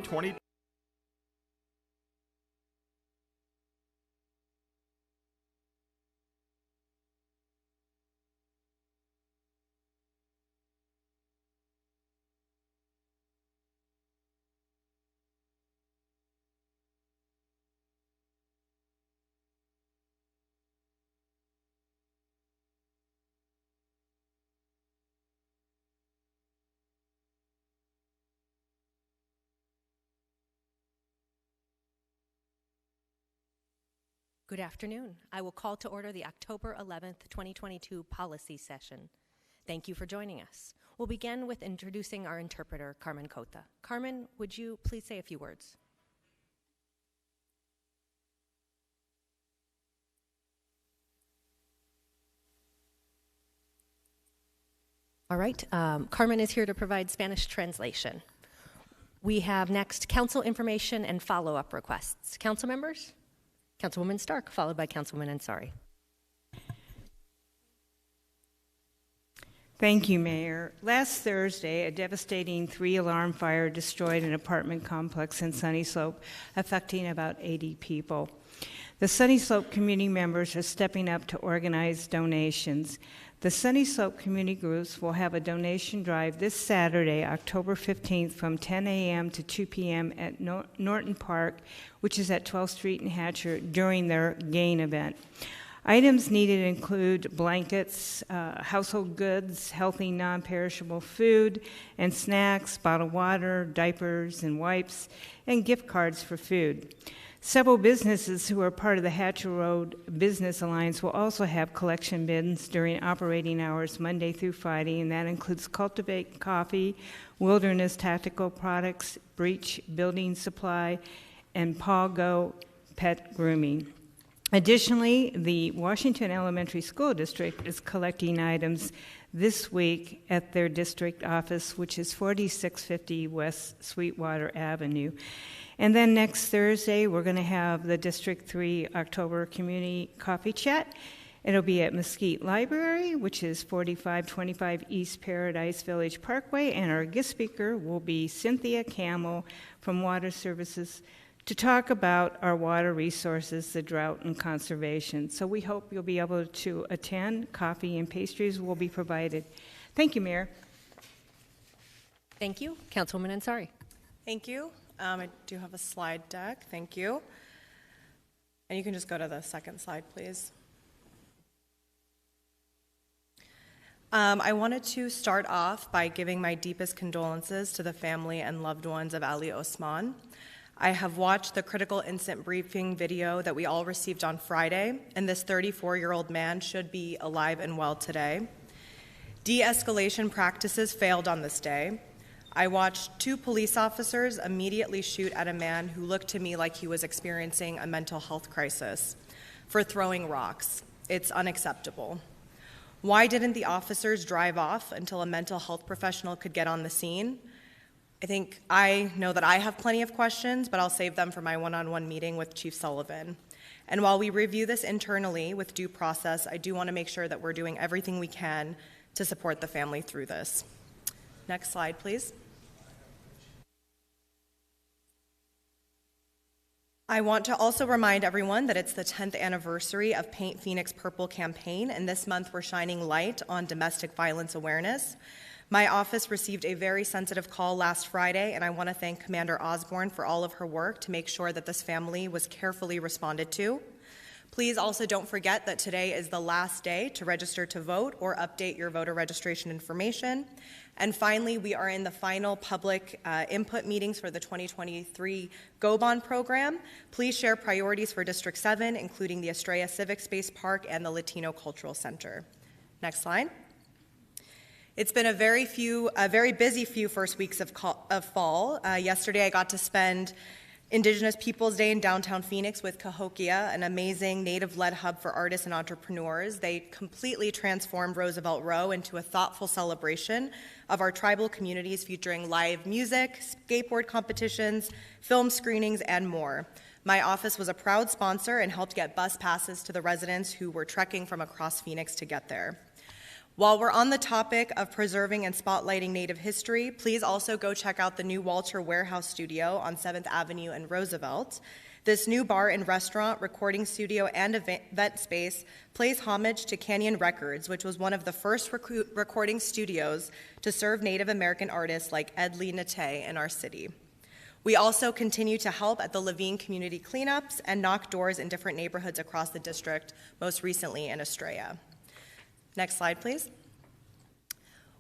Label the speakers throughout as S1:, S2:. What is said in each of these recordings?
S1: 2020.
S2: Good afternoon. I will call to order the October 11th, 2022 policy session. Thank you for joining us. We'll begin with introducing our interpreter, Carmen Cota. Carmen, would you please say a few words? All right, Carmen is here to provide Spanish translation. We have next council information and follow-up requests. Council members? Councilwoman Stark, followed by Councilwoman Ansari.
S3: Thank you, Mayor. Last Thursday, a devastating 3-alarm fire destroyed an apartment complex in Sunny Slope, affecting about 80 people. The Sunny Slope community members are stepping up to organize donations. The Sunny Slope community groups will have a donation drive this Saturday, October 15th, from 10 a.m. to 2 p.m. at Norton Park, which is at 12th Street and Hatcher, during their GAIN event. Items needed include blankets, household goods, healthy non-perishable food and snacks, bottled water, diapers and wipes, and gift cards for food. Several businesses who are part of the Hatcher Road Business Alliance will also have collection bins during operating hours Monday through Friday, and that includes Cultivate Coffee, Wilderness Tactical Products, Breach Building Supply, and Paw Go Pet Grooming. Additionally, the Washington Elementary School District is collecting items this week at their district office, which is 4650 West Sweetwater Avenue. And then next Thursday, we're going to have the District 3 October Community Coffee Chat. It'll be at Mesquite Library, which is 4525 East Paradise Village Parkway, and our guest speaker will be Cynthia Campbell from Water Services to talk about our water resources, the drought, and conservation. So we hope you'll be able to attend. Coffee and pastries will be provided. Thank you, Mayor.
S2: Thank you. Councilwoman Ansari.
S4: Thank you. I do have a slide deck. Thank you. And you can just go to the second slide, please. I wanted to start off by giving my deepest condolences to the family and loved ones of Ali Osman. I have watched the critical incident briefing video that we all received on Friday, and this 34-year-old man should be alive and well today. De-escalation practices failed on this day. I watched 2 police officers immediately shoot at a man who looked to me like he was experiencing a mental health crisis for throwing rocks. It's unacceptable. Why didn't the officers drive off until a mental health professional could get on the scene? I know that I have plenty of questions, but I'll save them for my one-on-one meeting with Chief Sullivan. And while we review this internally with due process, I do want to make sure that we're doing everything we can to support the family through this. Next slide, please. I want to also remind everyone that it's the 10th anniversary of Paint Phoenix Purple campaign, and this month we're shining light on domestic violence awareness. My office received a very sensitive call last Friday, and I want to thank Commander Osborne for all of her work to make sure that this family was carefully responded to. Please also don't forget that today is the last day to register to vote or update your voter registration information. And finally, we are in the final public input meetings for the 2023 Go Bond program. Please share priorities for District 7, including the Estrella Civic Space Park and the Latino Cultural Center. Next slide. It's been a very busy few first weeks of fall. Yesterday, I got to spend Indigenous Peoples Day in downtown Phoenix with Cahokia, an amazing native-led hub for artists and entrepreneurs. They completely transformed Roosevelt Row into a thoughtful celebration of our tribal communities, featuring live music, skateboard competitions, film screenings, and more. My office was a proud sponsor and helped get bus passes to the residents who were trekking from across Phoenix to get there. While we're on the topic of preserving and spotlighting Native history, please also go check out the new Walter Warehouse Studio on 7th Avenue and Roosevelt. This new bar and restaurant, recording studio, and event space plays homage to Canyon Records, which was one of the first recording studios to serve Native American artists like Ed Lee Nate in our city. We also continue to help at the Levine community cleanups and knock doors in different neighborhoods across the district, most recently in Estrella. Next slide, please.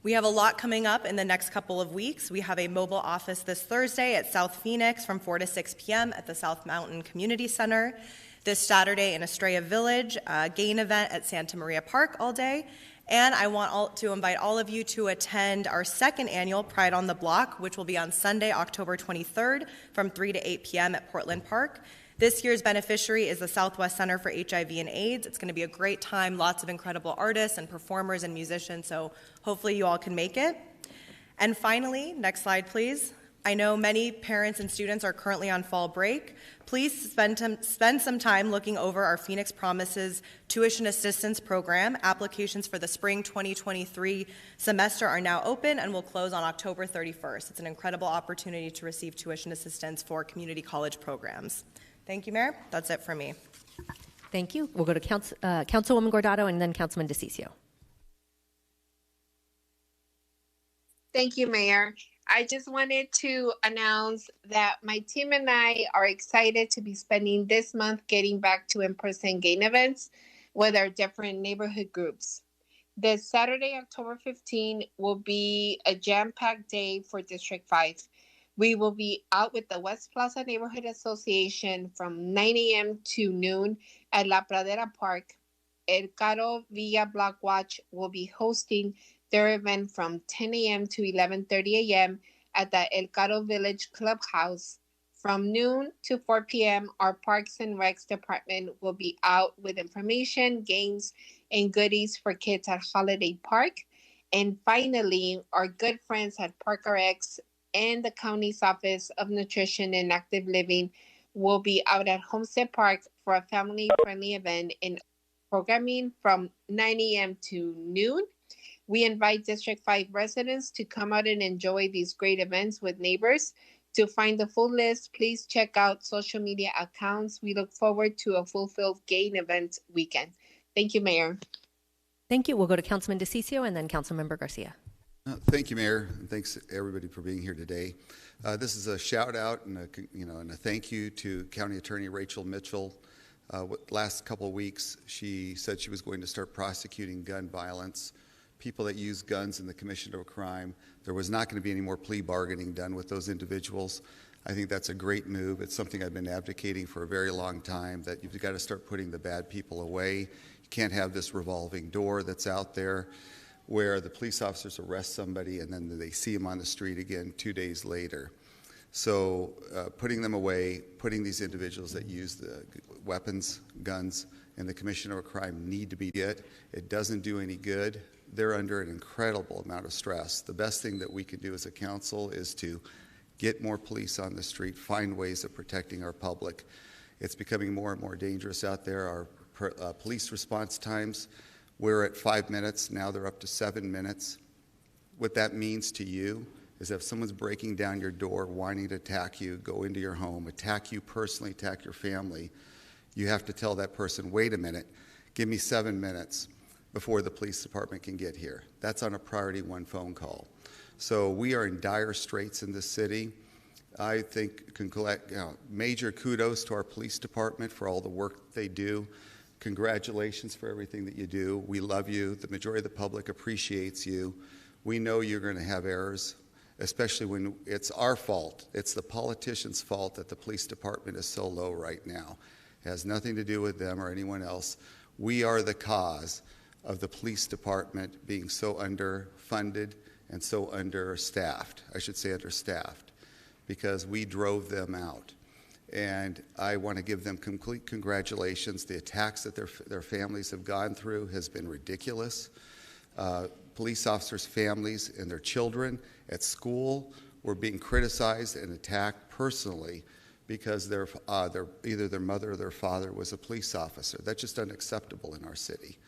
S4: We have a lot coming up in the next couple of weeks. We have a mobile office this Thursday at South Phoenix from 4 to 6 p.m. at the South Mountain Community Center. This Saturday in Estrella Village, a GAIN event at Santa Maria Park all day. And I want to invite all of you to attend our second annual Pride on the Block, which will be on Sunday, October 23rd from 3 to 8 p.m. at Portland Park. This year's beneficiary is the Southwest Center for HIV and AIDS. It's going to be a great time, lots of incredible artists and performers and musicians, so hopefully you all can make it. And finally, next slide, please. I know many parents and students are currently on fall break. Please spend some time looking over our Phoenix Promises Tuition Assistance Program. Applications for the spring 2023 semester are now open and will close on October 31st. It's an incredible opportunity to receive tuition assistance for community college programs. Thank you, Mayor. That's it for me.
S2: Thank you. We'll go to Councilwoman Guardado and then Councilman DeCiccio.
S1: Thank you, Mayor. I just wanted to announce that my team and I are excited to be spending this month getting back to in-person GAIN events with our different neighborhood groups. This Saturday, October 15, will be a jam-packed day for District 5. We will be out with the West Plaza Neighborhood Association from 9 a.m. to noon at La Pradera Park. El Caro Villa Block Watch will be hosting their event from 10 a.m. to 11:30 a.m. at the El Caro Village Clubhouse. From noon to 4 p.m., our Parks and Recs department will be out with information, games, and goodies for kids at Holiday Park. And finally, our good friends at ParkRx and the county's Office of Nutrition and Active Living will be out at Homestead Park for a family-friendly event in programming from 9 a.m. to noon. We invite District 5 residents to come out and enjoy these great events with neighbors. To find the full list, please check out social media accounts. We look forward to a fulfilled GAIN event weekend. Thank you, Mayor.
S2: Thank you. We'll go to Councilman DeCiccio and then Councilmember Garcia.
S5: Thank you, Mayor, and thanks everybody for being here today. This is a shout out and a thank you to County Attorney Rachel Mitchell. Last couple of weeks, she said she was going to start prosecuting gun violence, people that use guns in the commission of a crime. There was not going to be any more plea bargaining done with those individuals. I think that's a great move. It's something I've been advocating for a very long time, that you've got to start putting the bad people away. You can't have this revolving door that's out there where the police officers arrest somebody and then they see them on the street again 2 days later. So putting them away, putting these individuals that use the weapons, guns, in the commission of a crime need to be it. It doesn't do any good. They're under an incredible amount of stress. The best thing that we can do as a council is to get more police on the street, find ways of protecting our public. It's becoming more and more dangerous out there. Our police response times, we're at 5 minutes, now they're up to 7 minutes. What that means to you is if someone's breaking down your door, wanting to attack you, go into your home, attack you personally, attack your family, you have to tell that person, wait a minute, give me 7 minutes before the police department can get here. That's on a priority one phone call. So we are in dire straits in this city. I think major kudos to our police department for all the work they do. Congratulations for everything that you do. We love you. The majority of the public appreciates you. We know you're going to have errors, especially when it's our fault. It's the politicians' fault that the police department is so low right now. It has nothing to do with them or anyone else. We are the cause of the police department being so underfunded and so understaffed. I should say understaffed, because we drove them out. And I want to give them complete congratulations. The attacks that their families have gone through has been ridiculous. Police officers' families and their children at school were being criticized and attacked personally because either their mother or their father was a police officer. That's just unacceptable in our city.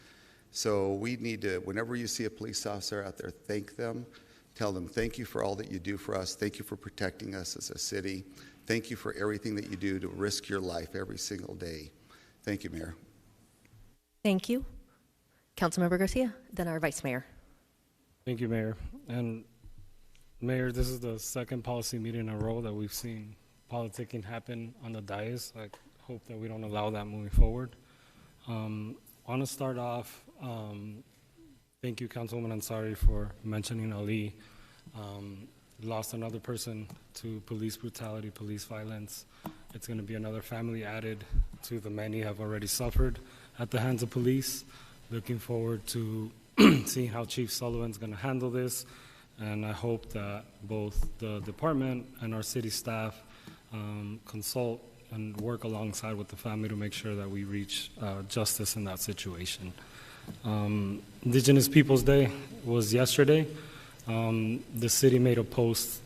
S5: So we need to, whenever you see a police officer out there, thank them. Tell them thank you for all that you do for us. Thank you for protecting us as a city. Thank you for everything that you do to risk your life every single day. Thank you, Mayor.
S2: Thank you. Councilmember Garcia, then our Vice Mayor.
S6: Thank you, Mayor. And Mayor, this is the second policy meeting in a row that we've seen politicking happen on the dais. I hope that we don't allow that moving forward. Want to start off, thank you, Councilwoman Ansari, for mentioning Ali. Lost another person to police brutality, police violence. It's going to be another family added to the many have already suffered at the hands of police. Looking forward to seeing how Chief Sullivan's going to handle this, and I hope that both the department and our city staff consult and work alongside with the family to make sure that we reach justice in that situation. Indigenous Peoples Day was yesterday. The city made a post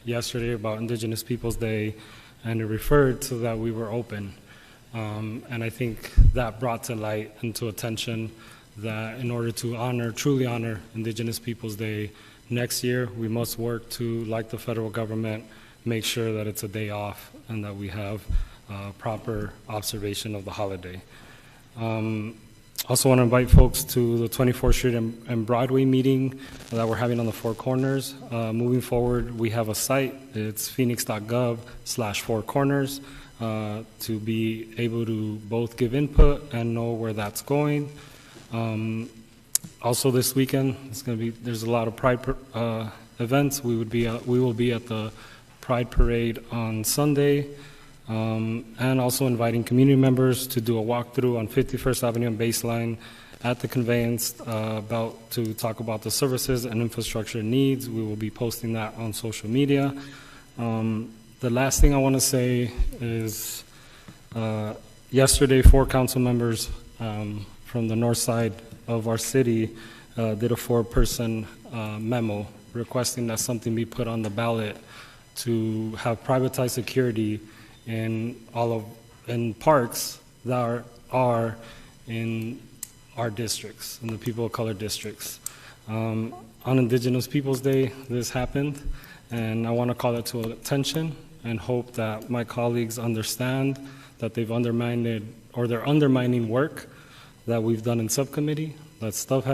S6: yesterday about Indigenous Peoples Day, and it referred to that we were open. And I think that brought to light and to attention that in order to truly honor Indigenous Peoples Day next year, we must work to, like the federal government, make sure that it's a day off and that we have proper observation of the holiday. Also want to invite folks to the 24th Street and Broadway meeting that we're having on the Four Corners. Moving forward, we have a site. It's Phoenix.gov/Four Corners to be able to both give input and know where that's going. Also this weekend, there's a lot of Pride events. We will be at the Pride Parade on Sunday, and also inviting community members to do a walkthrough on 51st Avenue and Baseline at the conveyance to talk about the services and infrastructure needs. We will be posting that on social media. The last thing I want to say is yesterday 4 council members from the north side of our city did a 4-person memo requesting that something be put on the ballot to have privatized security in parks that are in our districts, in the people of color districts. On Indigenous Peoples Day, this happened, and I want to call it to attention and hope that my colleagues understand that they're undermining work that we've done in subcommittee, that staff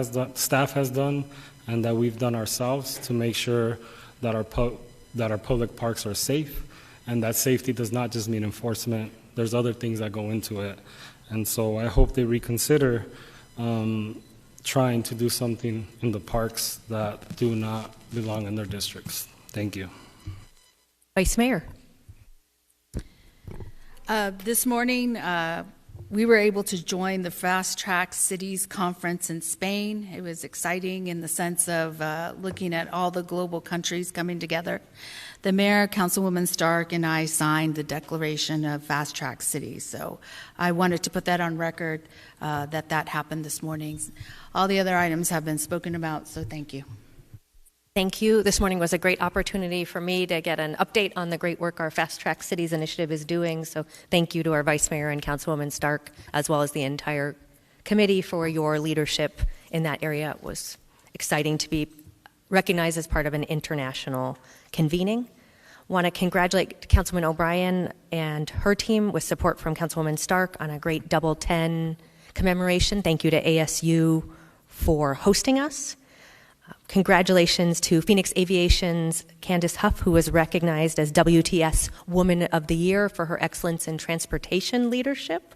S6: has done, and that we've done ourselves to make sure that our public parks are safe, and that safety does not just mean enforcement. There's other things that go into it. And so I hope they reconsider trying to do something in the parks that do not belong in their districts. Thank you.
S2: Vice Mayor.
S7: This morning, we were able to join the Fast Track Cities Conference in Spain. It was exciting in the sense of looking at all the global countries coming together. The mayor, Councilwoman Stark, and I signed the Declaration of Fast Track Cities. So I wanted to put that on record that happened this morning. All the other items have been spoken about, so thank you.
S2: Thank you. This morning was a great opportunity for me to get an update on the great work our Fast Track Cities initiative is doing. So thank you to our Vice Mayor and Councilwoman Stark, as well as the entire committee for your leadership in that area. It was exciting to be recognized as part of an international convening. Want to congratulate Councilman O'Brien and her team with support from Councilwoman Stark on a great Double 10 commemoration. Thank you to ASU for hosting us. Congratulations to Phoenix Aviation's Candace Huff, who was recognized as WTS Woman of the Year for her excellence in transportation leadership.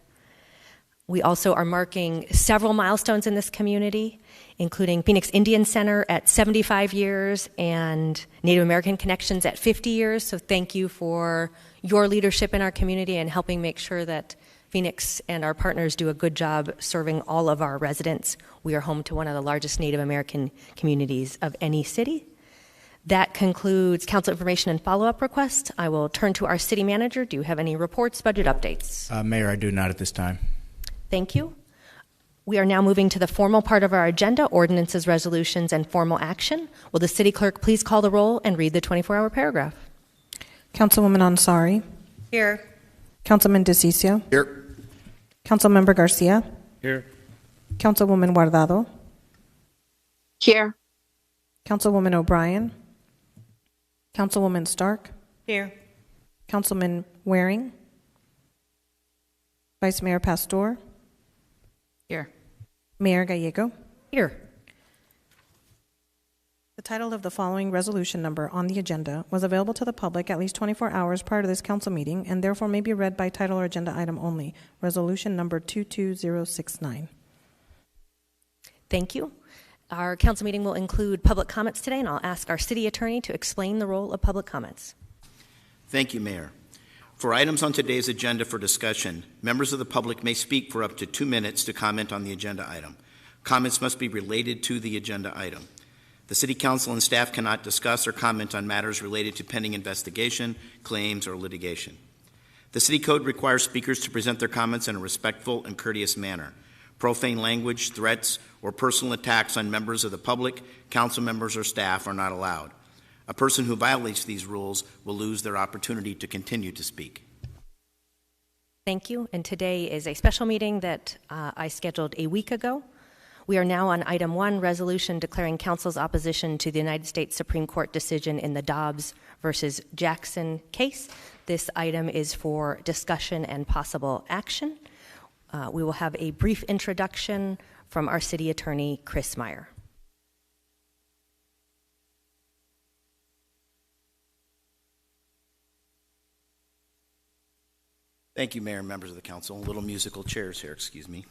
S2: We also are marking several milestones in this community, including Phoenix Indian Center at 75 years and Native American Connections at 50 years. So thank you for your leadership in our community and helping make sure that Phoenix and our partners do a good job serving all of our residents. We are home to one of the largest Native American communities of any city. That concludes council information and follow-up requests. I will turn to our city manager. Do you have any reports, budget updates?
S8: Mayor, I do not at this time.
S2: Thank you. We are now moving to the formal part of our agenda, ordinances, resolutions, and formal action. Will the city clerk please call the roll and read the 24-hour paragraph?
S9: Councilwoman Ansari.
S4: Here.
S9: Councilman DeCiccio.
S5: Here.
S9: Councilmember Garcia.
S6: Here.
S9: Councilwoman Guardado,
S1: Here.
S9: Councilwoman O'Brien, Councilwoman Stark,
S3: Here.
S9: Councilman Waring, Vice Mayor Pastor,
S7: Here.
S9: Mayor Gallego.
S2: Here.
S9: The title of the following resolution number on the agenda was available to the public at least 24 hours prior to this council meeting and therefore may be read by title or agenda item only. Resolution number 22069.
S2: Thank you. Our council meeting will include public comments today, and I'll ask our city attorney to explain the role of public comments.
S8: Thank you, Mayor. For items on today's agenda for discussion, members of the public may speak for up to 2 minutes to comment on the agenda item. Comments must be related to the agenda item. The City Council and staff cannot discuss or comment on matters related to pending investigation, claims, or litigation. The City Code requires speakers to present their comments in a respectful and courteous manner. Profane language, threats, or personal attacks on members of the public, council members, or staff are not allowed. A person who violates these rules will lose their opportunity to continue to speak.
S2: Thank you. And today is a special meeting that I scheduled a week ago. We are now on item 1, resolution declaring council's opposition to the United States Supreme Court decision in the Dobbs versus Jackson case. This item is for discussion and possible action. We will have a brief introduction from our city attorney, Chris Meyer.
S8: Thank you, Mayor and members of the council. Little musical chairs here, excuse me.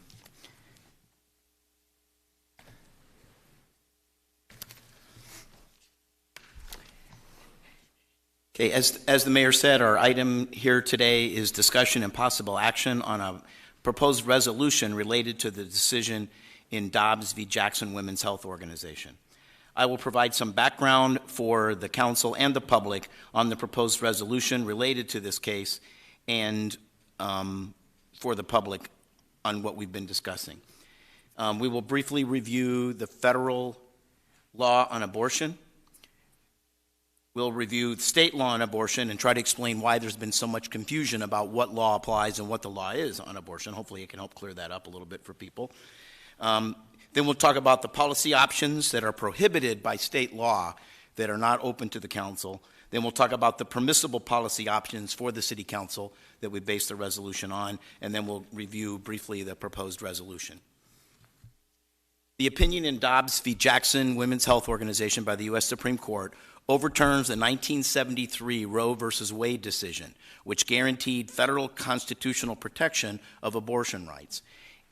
S8: Okay, as the mayor said, our item here today is discussion and possible action on a proposed resolution related to the decision in Dobbs v. Jackson Women's Health Organization. I will provide some background for the council and the public on the proposed resolution related to this case and for the public on what we've been discussing. We will briefly review the federal law on abortion. We'll review state law on abortion and try to explain why there's been so much confusion about what law applies and what the law is on abortion. Hopefully it can help clear that up a little bit for people. Then we'll talk about the policy options that are prohibited by state law that are not open to the council. Then we'll talk about the permissible policy options for the city council that we base the resolution on, and then we'll review briefly the proposed resolution. The opinion in Dobbs v. Jackson Women's Health Organization by the U.S. Supreme Court overturns the 1973 Roe v. Wade decision, which guaranteed federal constitutional protection of abortion rights,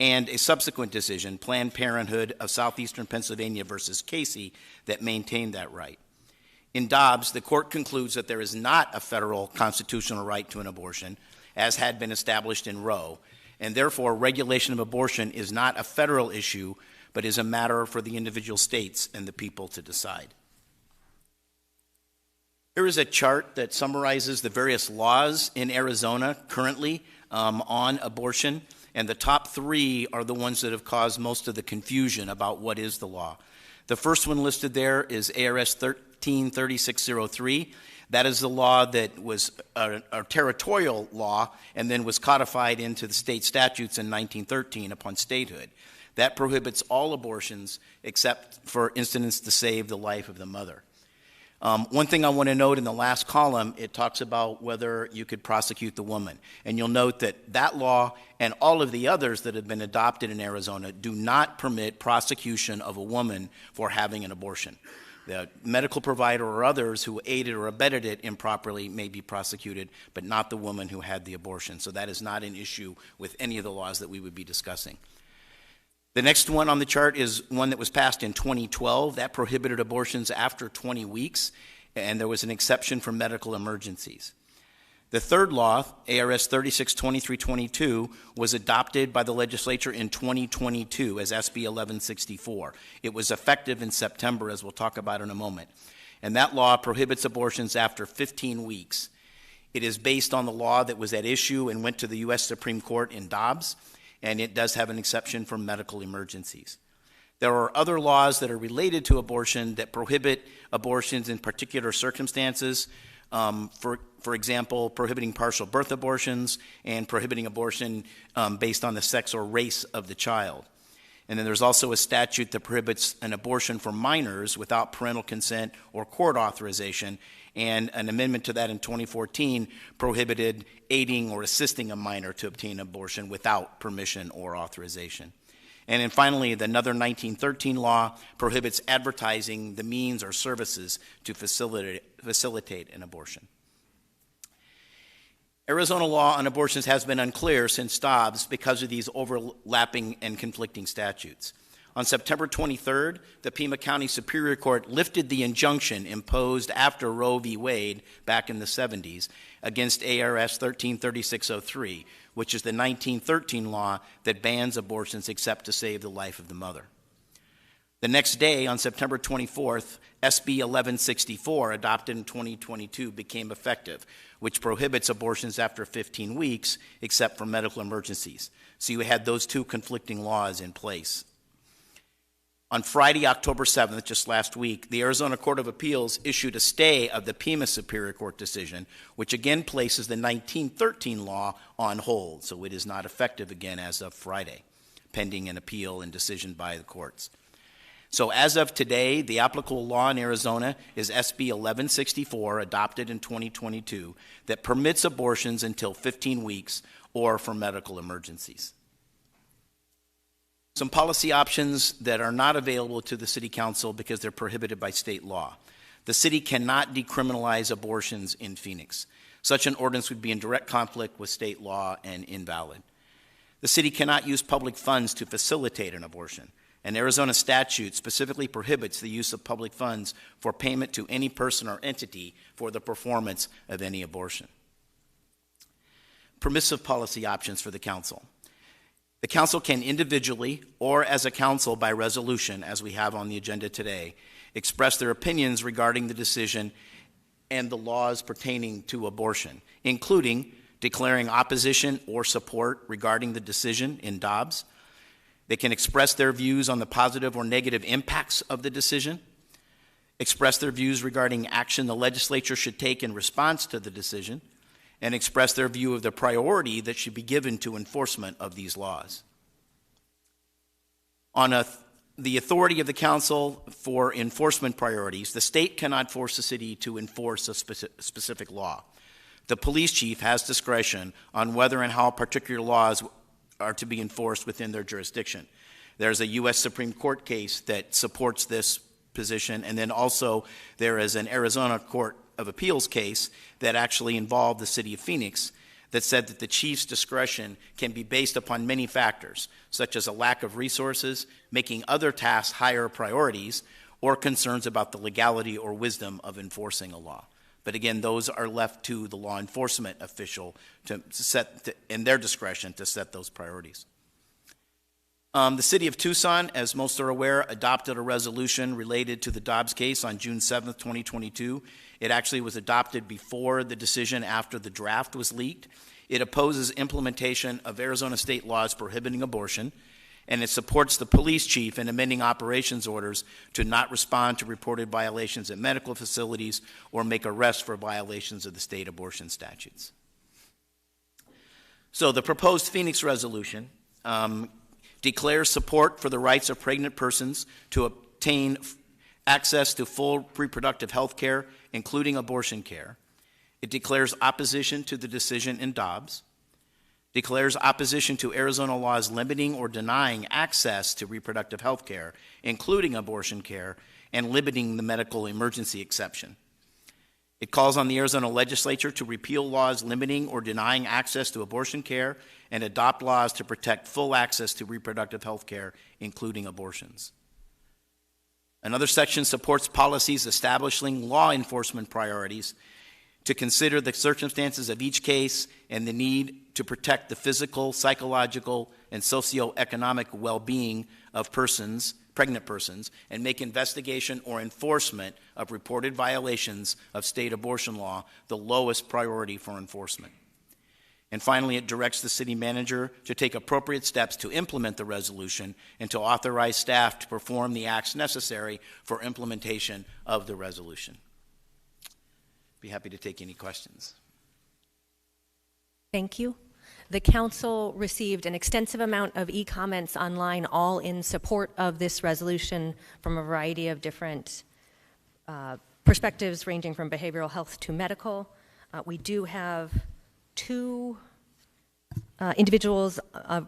S8: and a subsequent decision, Planned Parenthood of Southeastern Pennsylvania v. Casey, that maintained that right. In Dobbs, the court concludes that there is not a federal constitutional right to an abortion, as had been established in Roe, and therefore regulation of abortion is not a federal issue, but is a matter for the individual states and the people to decide. Here is a chart that summarizes the various laws in Arizona currently on abortion, and the top 3 are the ones that have caused most of the confusion about what is the law. The first one listed there is ARS 133603. That is the law that was a territorial law and then was codified into the state statutes in 1913 upon statehood. That prohibits all abortions except for incidents to save the life of the mother. One thing I want to note in the last column, it talks about whether you could prosecute the woman. And you'll note that that law and all of the others that have been adopted in Arizona do not permit prosecution of a woman for having an abortion. The medical provider or others who aided or abetted it improperly may be prosecuted, but not the woman who had the abortion. So that is not an issue with any of the laws that we would be discussing. The next one on the chart is one that was passed in 2012. That prohibited abortions after 20 weeks, and there was an exception for medical emergencies. The third law, ARS 362322, was adopted by the legislature in 2022 as SB 1164. It was effective in September, as we'll talk about in a moment. And that law prohibits abortions after 15 weeks. It is based on the law that was at issue and went to the U.S. Supreme Court in Dobbs, and it does have an exception for medical emergencies. There are other laws that are related to abortion that prohibit abortions in particular circumstances. For example, prohibiting partial birth abortions and prohibiting abortion based on the sex or race of the child. And then there's also a statute that prohibits an abortion for minors without parental consent or court authorization, and an amendment to that in 2014 prohibited aiding or assisting a minor to obtain abortion without permission or authorization. And then finally, another 1913 law prohibits advertising the means or services to facilitate an abortion. Arizona law on abortions has been unclear since Dobbs because of these overlapping and conflicting statutes. On September 23rd, the Pima County Superior Court lifted the injunction imposed after Roe v. Wade back in the 70s against ARS 133603, which is the 1913 law that bans abortions except to save the life of the mother. The next day, on September 24th, SB 1164, adopted in 2022, became effective, which prohibits abortions after 15 weeks except for medical emergencies. So you had those two conflicting laws in place. On Friday, October 7th, just last week, the Arizona Court of Appeals issued a stay of the Pima Superior Court decision, which again places the 1913 law on hold, so it is not effective again as of Friday, pending an appeal and decision by the courts. So as of today, the applicable law in Arizona is SB 1164, adopted in 2022, that permits abortions until 15 weeks or for medical emergencies. Some policy options that are not available to the City Council because they're prohibited by state law. The city cannot decriminalize abortions in Phoenix. Such an ordinance would be in direct conflict with state law and invalid. The city cannot use public funds to facilitate an abortion. An Arizona statute specifically prohibits the use of public funds for payment to any person or entity for the performance of any abortion. Permissive policy options for the council. The council can individually or as a council by resolution, as we have on the agenda today, express their opinions regarding the decision and the laws pertaining to abortion, including declaring opposition or support regarding the decision in Dobbs. They can express their views on the positive or negative impacts of the decision, express their views regarding action the legislature should take in response to the decision, and express their view of the priority that should be given to enforcement of these laws. On the authority of the council for enforcement priorities, the state cannot force the city to enforce a specific law. The police chief has discretion on whether and how particular laws are to be enforced within their jurisdiction. There's a U.S. Supreme Court case that supports this position, and then also there is an Arizona Court of Appeals case that actually involved the city of Phoenix that said that the chief's discretion can be based upon many factors, such as a lack of resources, making other tasks higher priorities, or concerns about the legality or wisdom of enforcing a law. But again, those are left to the law enforcement official to set, in their discretion, to set those priorities. The city of Tucson, as most are aware, adopted a resolution related to the Dobbs case on June 7th, 2022. It actually was adopted before the decision after the draft was leaked. It opposes implementation of Arizona state laws prohibiting abortion, and it supports the police chief in amending operations orders to not respond to reported violations at medical facilities or make arrests for violations of the state abortion statutes. So the proposed Phoenix resolution declares support for the rights of pregnant persons to obtain access to full reproductive health care, including abortion care. It declares opposition to the decision in Dobbs, declares opposition to Arizona laws limiting or denying access to reproductive health care, including abortion care, and limiting the medical emergency exception. It calls on the Arizona legislature to repeal laws limiting or denying access to abortion care and adopt laws to protect full access to reproductive health care, including abortions. Another section supports policies establishing law enforcement priorities to consider the circumstances of each case and the need to protect the physical, psychological, and socioeconomic well-being of persons, pregnant persons, and make investigation or enforcement of reported violations of state abortion law the lowest priority for enforcement. And finally, it directs the city manager to take appropriate steps to implement the resolution and to authorize staff to perform the acts necessary for implementation of the resolution. Be happy to take any questions.
S2: Thank you. The council received an extensive amount of e-comments online, all in support of this resolution from a variety of different perspectives ranging from behavioral health to medical. We do have two individuals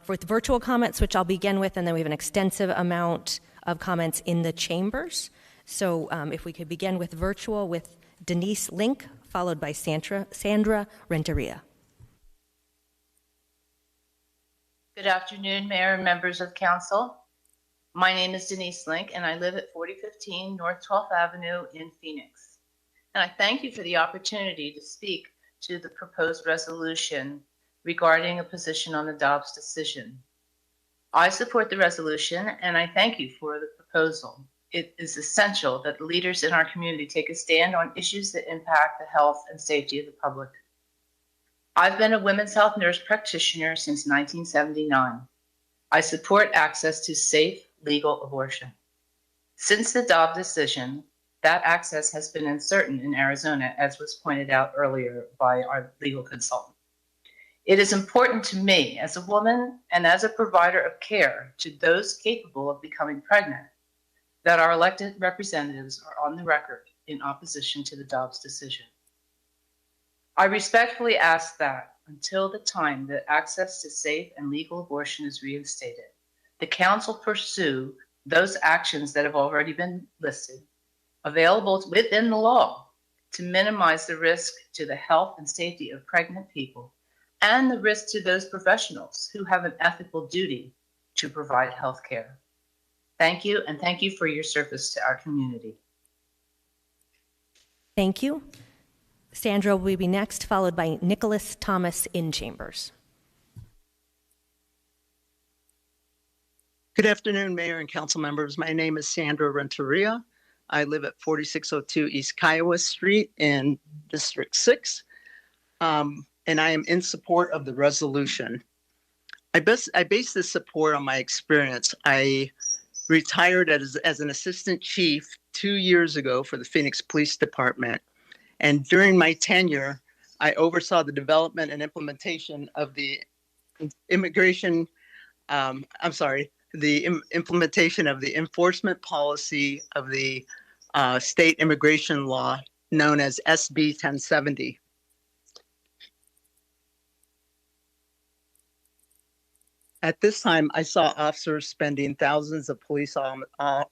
S2: with virtual comments, which I'll begin with, and then we have an extensive amount of comments in the chambers. So if we could begin with virtual with Denise Link, followed by Sandra Renteria.
S10: Good afternoon, Mayor and members of Council. My name is Denise Link, and I live at 4015 North 12th Avenue in Phoenix. And I thank you for the opportunity to speak to the proposed resolution regarding a position on the Dobbs decision. I support the resolution, and I thank you for the proposal. It is essential that the leaders in our community take a stand on issues that impact the health and safety of the public. I've been a women's health nurse practitioner since 1979. I support access to safe, legal abortion. Since the Dobbs decision, that access has been uncertain in Arizona, as was pointed out earlier by our legal consultant. It is important to me as a woman and as a provider of care to those capable of becoming pregnant that our elected representatives are on the record in opposition to the Dobbs decision. I respectfully ask that until the time that access to safe and legal abortion is reinstated, the council pursue those actions that have already been listed, available within the law, to minimize the risk to the health and safety of pregnant people and the risk to those professionals who have an ethical duty to provide health care. Thank you, and thank you for your service to our community.
S2: Thank you. Sandra will be next, followed by Nicholas Thomas in chambers.
S11: Good afternoon, Mayor and council members. My name is Sandra Renteria. I live at 4602 East Kiowa Street in District 6, and I am in support of the resolution. I base this support on my experience. I retired as an assistant chief 2 years ago for the Phoenix Police Department. And during my tenure, I oversaw the development and implementation of the implementation of the enforcement policy of the state immigration law known as SB 1070. At this time, I saw officers spending thousands of police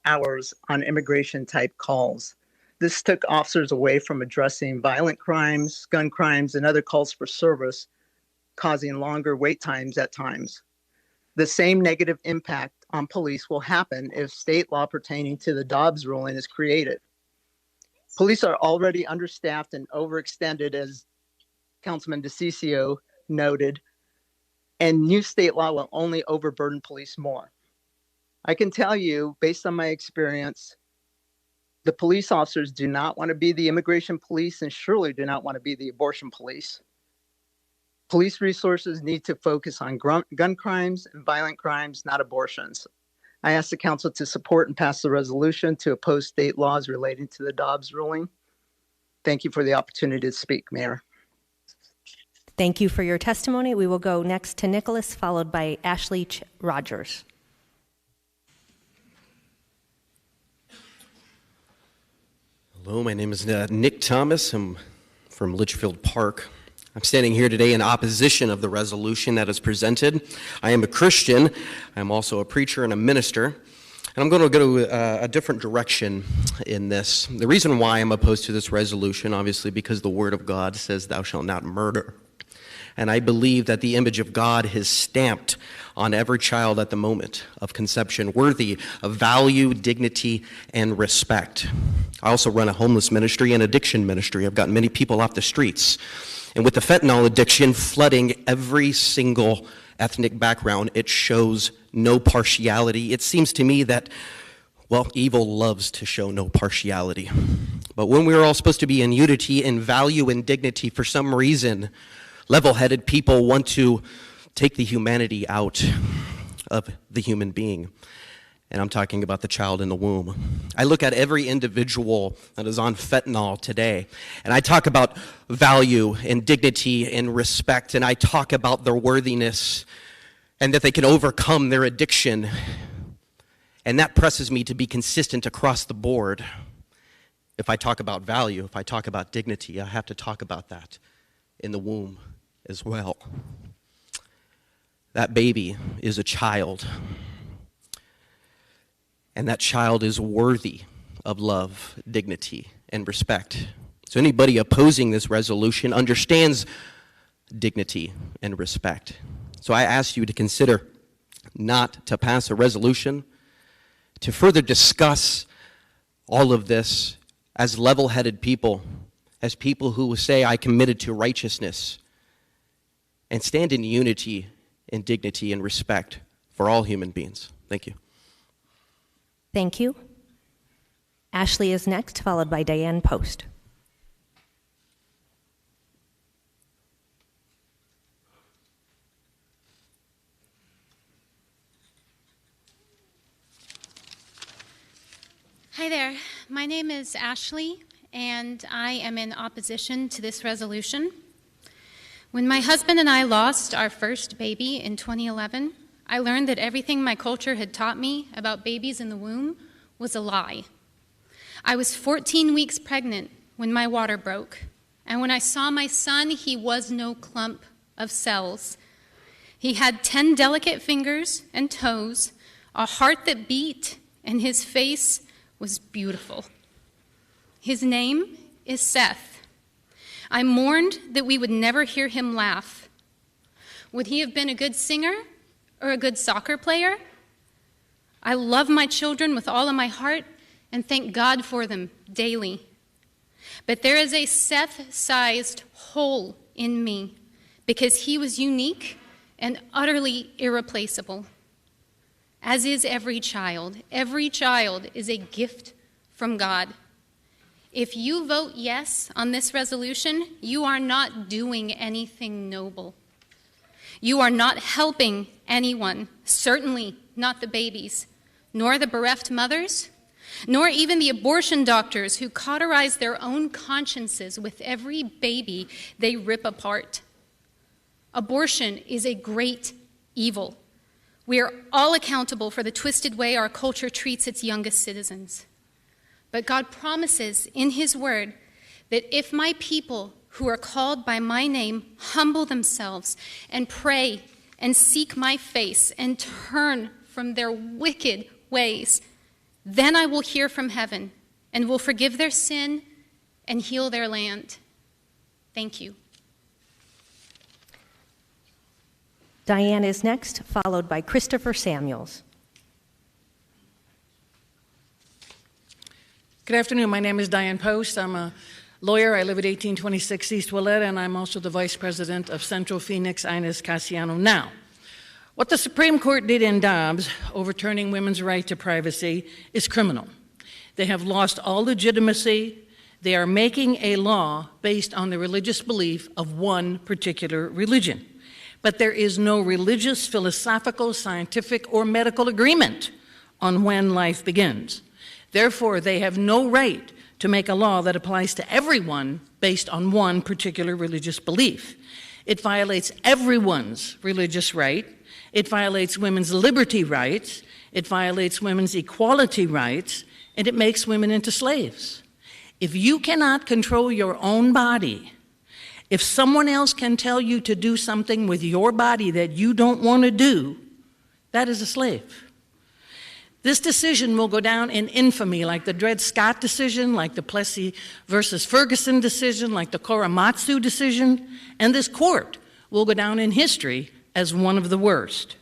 S11: hours on immigration-type calls. This took officers away from addressing violent crimes, gun crimes, and other calls for service, causing longer wait times at times. The same negative impact on police will happen if state law pertaining to the Dobbs ruling is created. Police are already understaffed and overextended, as Councilman DeCiccio noted, and new state law will only overburden police more. I can tell you, based on my experience, the police officers do not want to be the immigration police and surely do not want to be the abortion police. Police resources need to focus on gun crimes and violent crimes, not abortions. I ask the council to support and pass the resolution to oppose state laws relating to the Dobbs ruling. Thank you for the opportunity to speak, Mayor.
S2: Thank you for your testimony. We will go next to Nicholas, followed by Ashley Rogers.
S12: Hello, my name is Nick Thomas. I'm from Litchfield Park. I'm standing here today in opposition of the resolution that is presented. I am a Christian. I'm also a preacher and a minister. And I'm going to go a different direction in this. The reason why I'm opposed to this resolution, obviously, because the Word of God says, "Thou shalt not murder." And I believe that the image of God is stamped on every child at the moment of conception, worthy of value, dignity, and respect. I also run a homeless ministry and addiction ministry. I've gotten many people off the streets. And with the fentanyl addiction flooding every single ethnic background, it shows no partiality. It seems to me that, well, evil loves to show no partiality. But when we're all supposed to be in unity and value and dignity, for some reason, level-headed people want to take the humanity out of the human being. and I'm talking about the child in the womb. I look at every individual that is on fentanyl today, and I talk about value and dignity and respect, and I talk about their worthiness and that they can overcome their addiction. And that presses me to be consistent across the board. If I talk about value, if I talk about dignity, I have to talk about that in the womb as well. That baby is a child. And that child is worthy of love, dignity, and respect. So anybody opposing this resolution understands dignity and respect. So I ask you to consider not to pass a resolution, to further discuss all of this as level-headed people, as people who will say, I committed to righteousness, and stand in unity and dignity and respect for all human beings. Thank you.
S2: Thank you. Ashley is next, followed by Diane Post.
S13: Hi there. My name is Ashley, and I am in opposition to this resolution. When my husband and I lost our first baby in 2011, I learned that everything my culture had taught me about babies in the womb was a lie. I was 14 weeks pregnant when my water broke, and when I saw my son, he was no clump of cells. He had 10 delicate fingers and toes, a heart that beat, and his face was beautiful. His name is Seth. I mourned that we would never hear him laugh. Would he have been a good singer or a good soccer player? I love my children with all of my heart and thank God for them daily. But there is a Seth-sized hole in me because he was unique and utterly irreplaceable. As is every child. Every child is a gift from God. If you vote yes on this resolution, you are not doing anything noble. You are not helping anyone, certainly not the babies, nor the bereft mothers, nor even the abortion doctors who cauterize their own consciences with every baby they rip apart. Abortion is a great evil. We are all accountable for the twisted way our culture treats its youngest citizens. But God promises in His word that if my people who are called by my name humble themselves and pray and seek my face and turn from their wicked ways, then I will hear from heaven and will forgive their sin and heal their land. Thank you.
S2: Diane is next, followed by Christopher Samuels.
S14: Good afternoon. My name is Diane Post. I'm a lawyer. I live at 1826 East Willette, and I'm also the vice president of Central Phoenix Ines Casiano. Now, what the Supreme Court did in Dobbs, overturning women's right to privacy, is criminal. They have lost all legitimacy. They are making a law based on the religious belief of one particular religion. But there is no religious, philosophical, scientific, or medical agreement on when life begins. Therefore, they have no right to make a law that applies to everyone based on one particular religious belief. It violates everyone's religious right. It violates women's liberty rights. It violates women's equality rights. And it makes women into slaves. If you cannot control your own body, if someone else can tell you to do something with your body that you don't want to do, that is a slave. This decision will go down in infamy, like the Dred Scott decision, like the Plessy versus Ferguson decision, like the Korematsu decision, and this court will go down in history as one of the worst.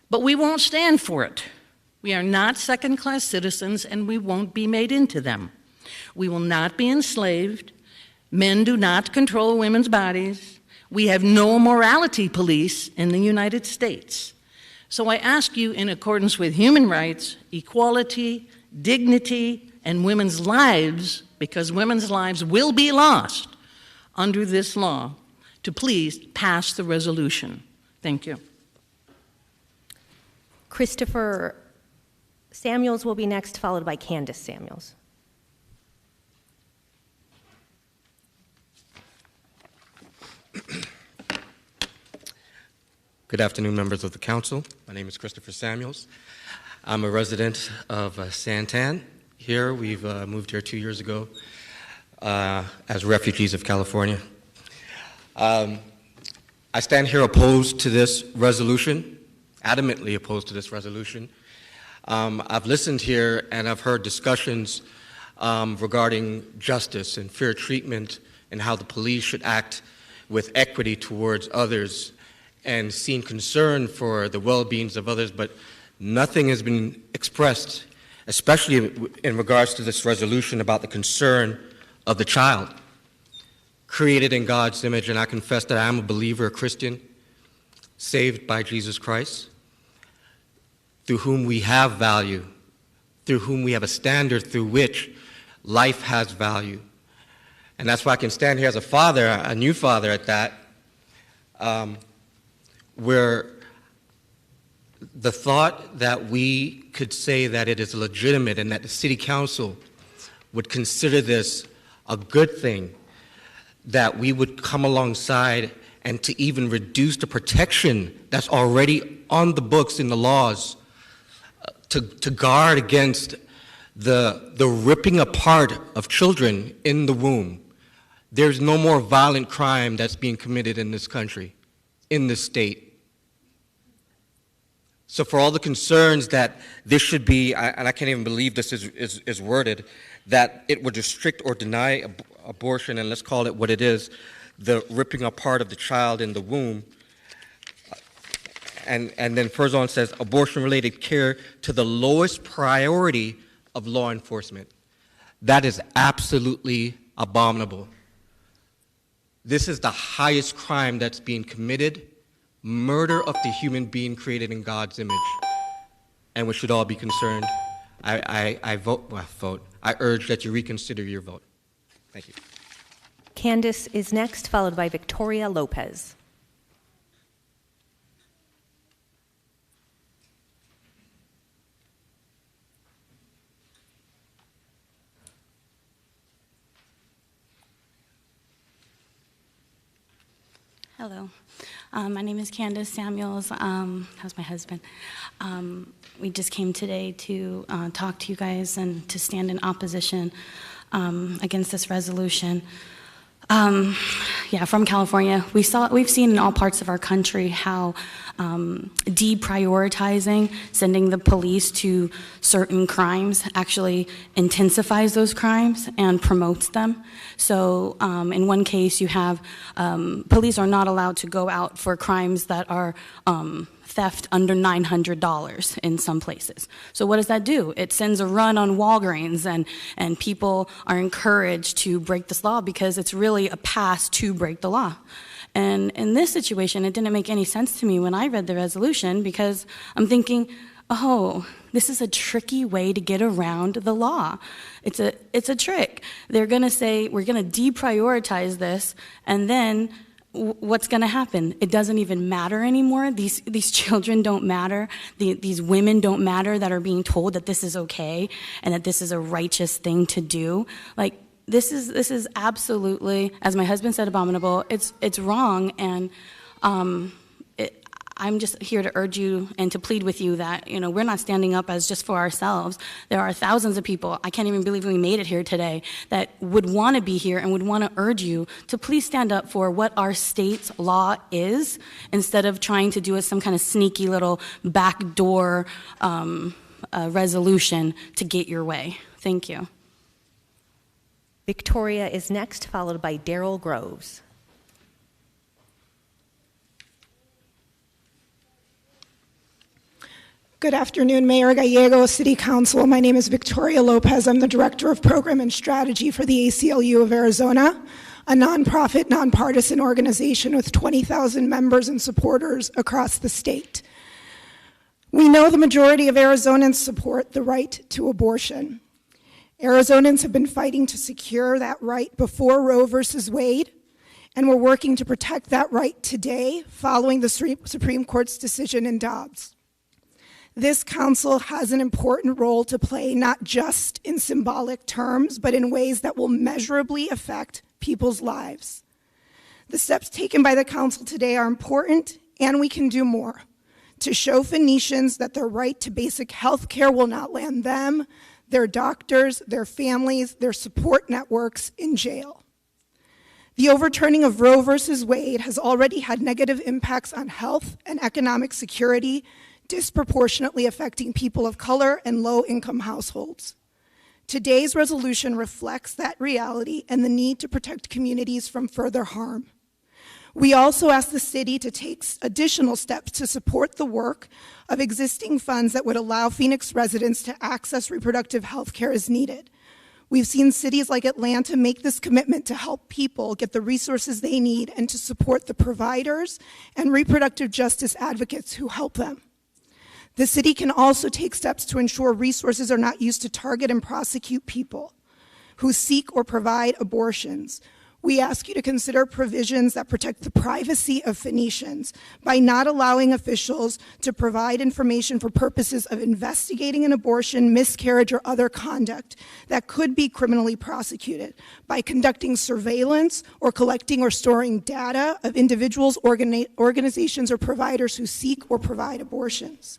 S14: But we won't stand for it. We are not second-class citizens, and we won't be made into them. We will not be enslaved. Men do not control women's bodies. We have no morality police in the United States. So I ask you, in accordance with human rights, equality, dignity, and women's lives, because women's lives will be lost under this law, to please pass the resolution. Thank you.
S2: Christopher Samuels will be next, followed by Candace Samuels.
S15: Good afternoon, members of the council. My name is Christopher Samuels. I'm a resident of Santan. Here, we've moved here 2 years ago as refugees of California. I stand here opposed to this resolution, adamantly opposed to this resolution. I've listened here and I've heard discussions regarding justice and fair treatment and how the police should act with equity towards others and seen concern for the well-beings of others, but nothing has been expressed, especially in regards to this resolution, about the concern of the child created in God's image. And I confess that I am a believer, a Christian, saved by Jesus Christ, through whom we have value, through whom we have a standard through which life has value. And that's why I can stand here as a father, a new father at that, where the thought that we could say that it is legitimate and that the city council would consider this a good thing, that we would come alongside and to even reduce the protection that's already on the books in the laws to guard against the ripping apart of children in the womb. There's no more violent crime that's being committed in this country, in this state. So for all the concerns that this should be, and I can't even believe this is worded, that it would restrict or deny abortion, and let's call it what it is, the ripping apart of the child in the womb. And then further on says, abortion-related care to the lowest priority of law enforcement. That is absolutely abominable. This is the highest crime that's being committed, murder of the human being created in God's image, and we should all be concerned. I urge that you reconsider your vote. Thank you.
S2: Candace is next, followed by Victoria Lopez.
S16: Hello. My name is Candace Samuels. How's my husband? We just came today to talk to you guys and to stand in opposition against this resolution. From California, we've seen in all parts of our country how deprioritizing sending the police to certain crimes actually intensifies those crimes and promotes them. So in one case, you have police are not allowed to go out for crimes that are theft under $900 in some places. So what does that do? It sends a run on Walgreens, and people are encouraged to break this law because it's really a pass to break the law. And in this situation, it didn't make any sense to me when I read the resolution, because I'm thinking, oh, this is a tricky way to get around the law. It's a trick. They're going to say, we're going to deprioritize this, and then what's going to happen? It doesn't even matter anymore. These children don't matter. These women don't matter that are being told that this is okay and that this is a righteous thing to do. Like, this is absolutely, as my husband said, abominable. It's wrong, and I'm just here to urge you and to plead with you that, we're not standing up as just for ourselves. There are thousands of people, I can't even believe we made it here today, that would want to be here and would want to urge you to please stand up for what our state's law is, instead of trying to do it some kind of sneaky little backdoor resolution to get your way. Thank you.
S2: Victoria is next, followed by Daryl Groves.
S17: Good afternoon, Mayor Gallego, City Council. My name is Victoria Lopez. I'm the Director of Program and Strategy for the ACLU of Arizona, a nonprofit, nonpartisan organization with 20,000 members and supporters across the state. We know the majority of Arizonans support the right to abortion. Arizonans have been fighting to secure that right before Roe versus Wade, and we're working to protect that right today following the Supreme Court's decision in Dobbs. This council has an important role to play, not just in symbolic terms, but in ways that will measurably affect people's lives. The steps taken by the council today are important, and we can do more to show Phoenicians that their right to basic health care will not land them, their doctors, their families, their support networks in jail. The overturning of Roe versus Wade has already had negative impacts on health and economic security, disproportionately affecting people of color and low-income households. Today's resolution reflects that reality and the need to protect communities from further harm. We also ask the city to take additional steps to support the work of existing funds that would allow Phoenix residents to access reproductive health care as needed. We've seen cities like Atlanta make this commitment to help people get the resources they need and to support the providers and reproductive justice advocates who help them. The city can also take steps to ensure resources are not used to target and prosecute people who seek or provide abortions. We ask you to consider provisions that protect the privacy of Phoenicians by not allowing officials to provide information for purposes of investigating an abortion, miscarriage, or other conduct that could be criminally prosecuted, by conducting surveillance or collecting or storing data of individuals, organizations, or providers who seek or provide abortions.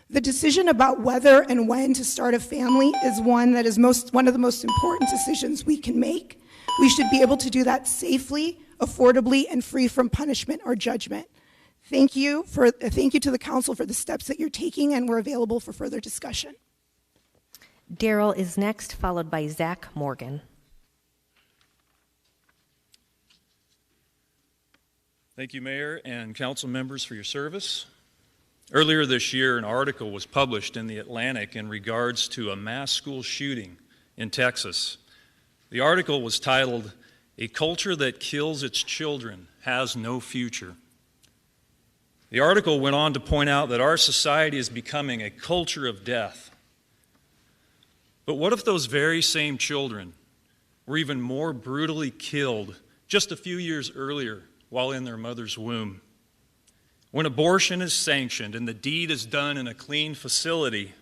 S17: The decision about whether and when to start a family is one of the most important decisions we can make. We should be able to do that safely, affordably, and free from punishment or judgment. Thank you to the council for the steps that you're taking, and we're available for further discussion.
S2: Daryl is next, followed by Zach Morgan.
S18: Thank you, Mayor and council members, for your service. Earlier this year, an article was published in the Atlantic in regards to a mass school shooting in Texas. The article was titled, "A Culture That Kills Its Children Has No Future." The article went on to point out that our society is becoming a culture of death. But what if those very same children were even more brutally killed just a few years earlier while in their mother's womb? When abortion is sanctioned and the deed is done in a clean facility,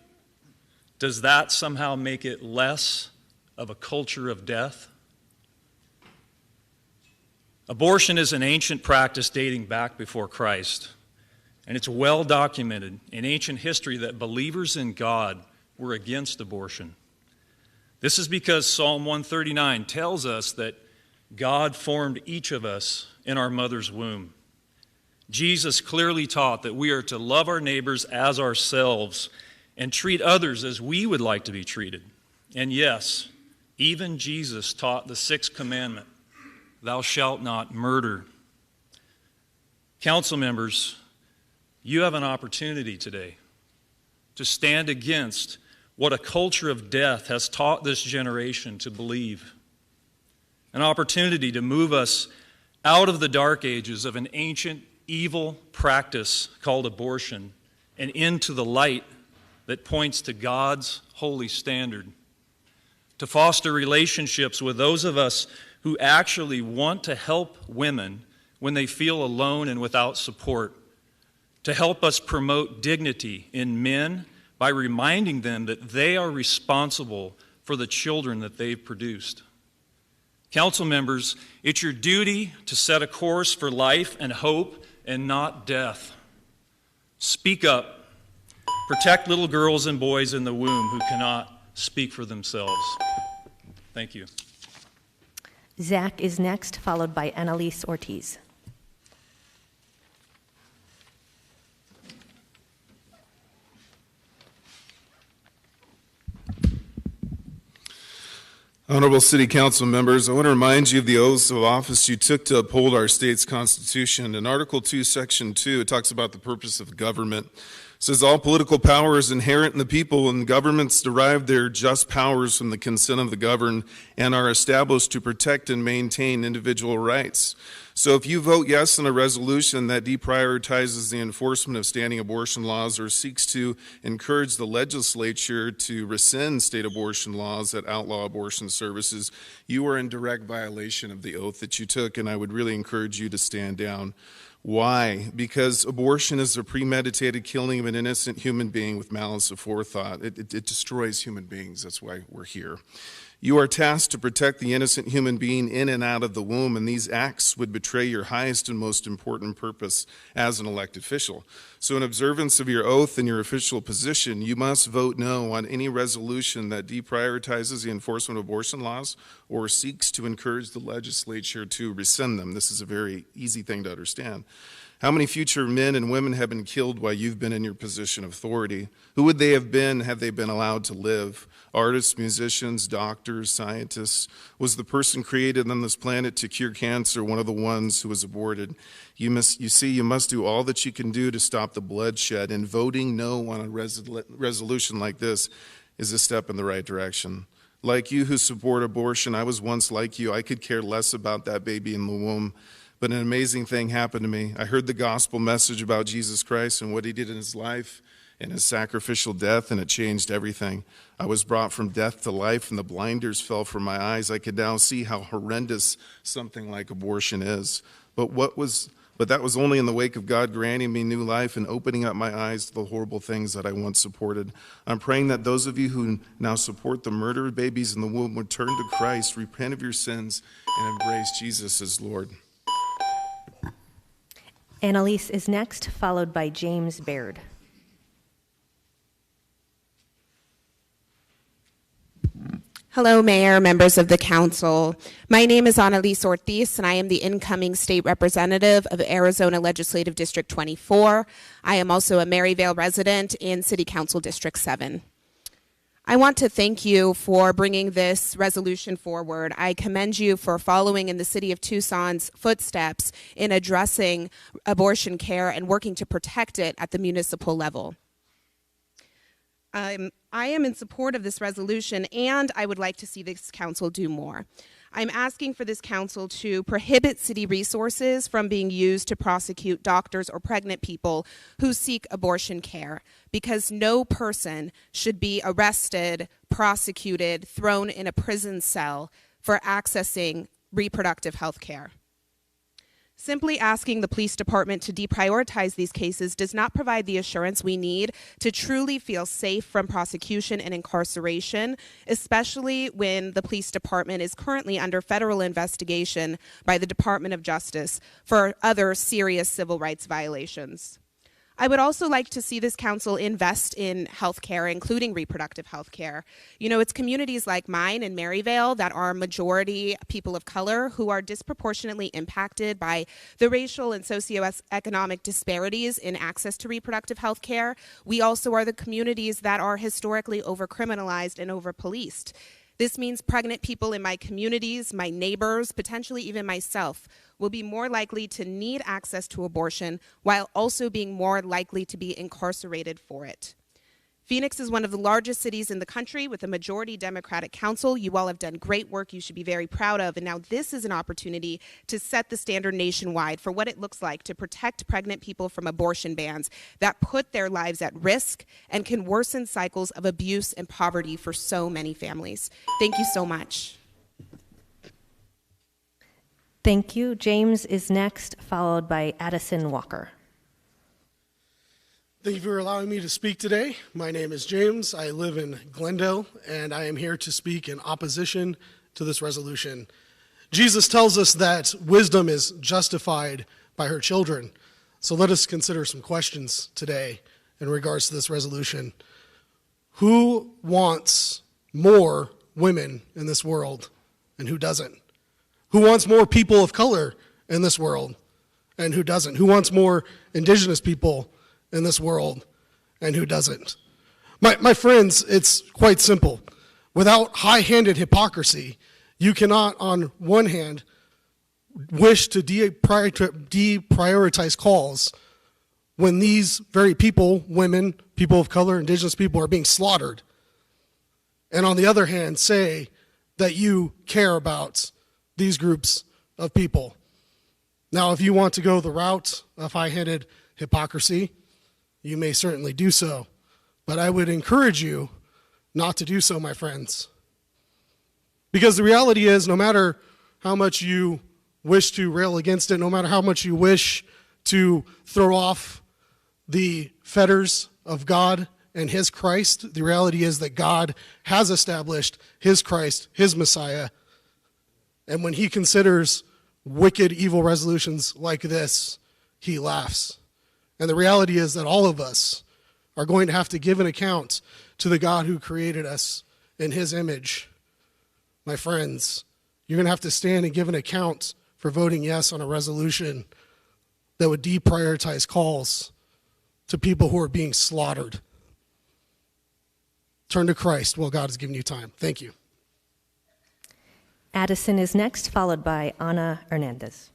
S18: does that somehow make it less of a culture of death? Abortion is an ancient practice dating back before Christ, and it's well documented in ancient history that believers in God were against abortion. This is because Psalm 139 tells us that God formed each of us in our mother's womb. Jesus clearly taught that we are to love our neighbors as ourselves and treat others as we would like to be treated. And yes, even Jesus taught the sixth commandment, "Thou shalt not murder." Council members, you have an opportunity today to stand against what a culture of death has taught this generation to believe. An opportunity to move us out of the dark ages of an ancient evil practice called abortion and into the light that points to God's holy standard. To foster relationships with those of us who actually want to help women when they feel alone and without support. To help us promote dignity in men by reminding them that they are responsible for the children that they've produced. Council members, it's your duty to set a course for life and hope and not death. Speak up. Protect little girls and boys in the womb who cannot speak for themselves. Thank you.
S2: Zach is next, followed by Annalise Ortiz.
S19: Honorable City Council members, I want to remind you of the oaths of office you took to uphold our state's Constitution. In Article 2, Section 2, it talks about the purpose of government. It says, all political power is inherent in the people, and governments derive their just powers from the consent of the governed and are established to protect and maintain individual rights. So if you vote yes on a resolution that deprioritizes the enforcement of standing abortion laws or seeks to encourage the legislature to rescind state abortion laws that outlaw abortion services, you are in direct violation of the oath that you took, and I would really encourage you to stand down. Why? Because abortion is a premeditated killing of an innocent human being with malice aforethought. It destroys human beings. That's why we're here. You are tasked to protect the innocent human being in and out of the womb, and these acts would betray your highest and most important purpose as an elected official. So in observance of your oath and your official position, you must vote no on any resolution that deprioritizes the enforcement of abortion laws or seeks to encourage the legislature to rescind them. This is a very easy thing to understand. How many future men and women have been killed while you've been in your position of authority? Who would they have been had they been allowed to live? Artists, musicians, doctors, scientists? Was the person created on this planet to cure cancer one of the ones who was aborted? You must do all that you can do to stop the bloodshed, and voting no on a resolution like this is a step in the right direction. Like you who support abortion, I was once like you. I could care less about that baby in the womb. But an amazing thing happened to me. I heard the gospel message about Jesus Christ and what he did in his life and his sacrificial death, and it changed everything. I was brought from death to life, and the blinders fell from my eyes. I could now see how horrendous something like abortion is. But that was only in the wake of God granting me new life and opening up my eyes to the horrible things that I once supported. I'm praying that those of you who now support the murdered babies in the womb would turn to Christ, repent of your sins, and embrace Jesus as Lord.
S2: Annalise is next, followed by James Baird.
S20: Hello, Mayor, members of the council. My name is Annalise Ortiz, and I am the incoming state representative of Arizona Legislative District 24. I am also a Maryvale resident in City Council District 7. I want to thank you for bringing this resolution forward. I commend you for following in the City of Tucson's footsteps in addressing abortion care and working to protect it at the municipal level. I am in support of this resolution, and I would like to see this council do more. I'm asking for this council to prohibit city resources from being used to prosecute doctors or pregnant people who seek abortion care, because no person should be arrested, prosecuted, thrown in a prison cell for accessing reproductive health care. Simply asking the police department to deprioritize these cases does not provide the assurance we need to truly feel safe from prosecution and incarceration, especially when the police department is currently under federal investigation by the Department of Justice for other serious civil rights violations. I would also like to see this council invest in health care, including reproductive health care. You know, it's communities like mine in Maryvale that are majority people of color who are disproportionately impacted by the racial and socioeconomic disparities in access to reproductive health care. We also are the communities that are historically over-criminalized and over-policed. This means pregnant people in my communities, my neighbors, potentially even myself, will be more likely to need access to abortion while also being more likely to be incarcerated for it. Phoenix is one of the largest cities in the country with a majority Democratic council. You all have done great work you should be very proud of, and now this is an opportunity to set the standard nationwide for what it looks like to protect pregnant people from abortion bans that put their lives at risk and can worsen cycles of abuse and poverty for so many families. Thank you so much.
S2: Thank you. James is next, followed by Addison Walker.
S21: Thank you for allowing me to speak today. My name is James. I live in Glendale, and I am here to speak in opposition to this resolution. Jesus tells us that wisdom is justified by her children. So let us consider some questions today in regards to this resolution. Who wants more women in this world, and who doesn't? Who wants more people of color in this world, and who doesn't? Who wants more indigenous people in this world, and who doesn't? My friends, it's quite simple. Without high-handed hypocrisy, you cannot, on one hand, wish to deprioritize calls when these very people, women, people of color, indigenous people, are being slaughtered, and on the other hand, say that you care about these groups of people. Now, if you want to go the route of high-handed hypocrisy, you may certainly do so, but I would encourage you not to do so, my friends. Because the reality is, no matter how much you wish to rail against it, no matter how much you wish to throw off the fetters of God and his Christ. The reality is that God has established his Christ, his Messiah. And when he considers wicked, evil resolutions like this, he laughs. And the reality is that all of us are going to have to give an account to the God who created us in his image. My friends, you're going to have to stand and give an account for voting yes on a resolution that would deprioritize calls to people who are being slaughtered. Turn to Christ while God has given you time. Thank you.
S2: Addison is next, followed by Ana Hernandez.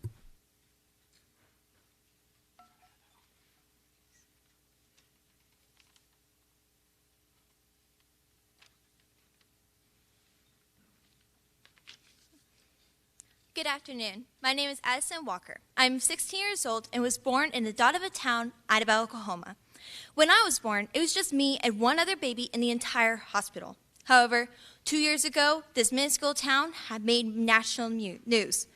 S4: Good afternoon. My name is Addison Walker. I'm 16 years old and was born in the dot of a town, Idabel, Oklahoma. When I was born, it was just me and one other baby in the entire hospital. However, 2 years ago, this minuscule town had made national news.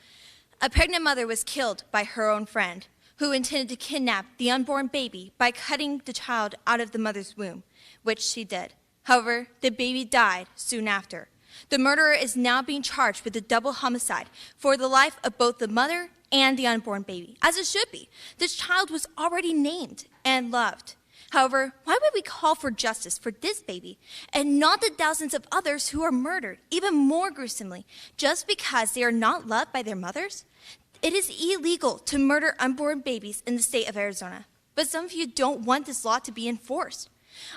S4: A pregnant mother was killed by her own friend, who intended to kidnap the unborn baby by cutting the child out of the mother's womb, which she did. However, the baby died soon after. The murderer is now being charged with a double homicide for the life of both the mother and the unborn baby, as it should be. This child was already named and loved. However, why would we call for justice for this baby and not the thousands of others who are murdered, even more gruesomely, just because they are not loved by their mothers? It is illegal to murder unborn babies in the state of Arizona, but some of you don't want this law to be enforced.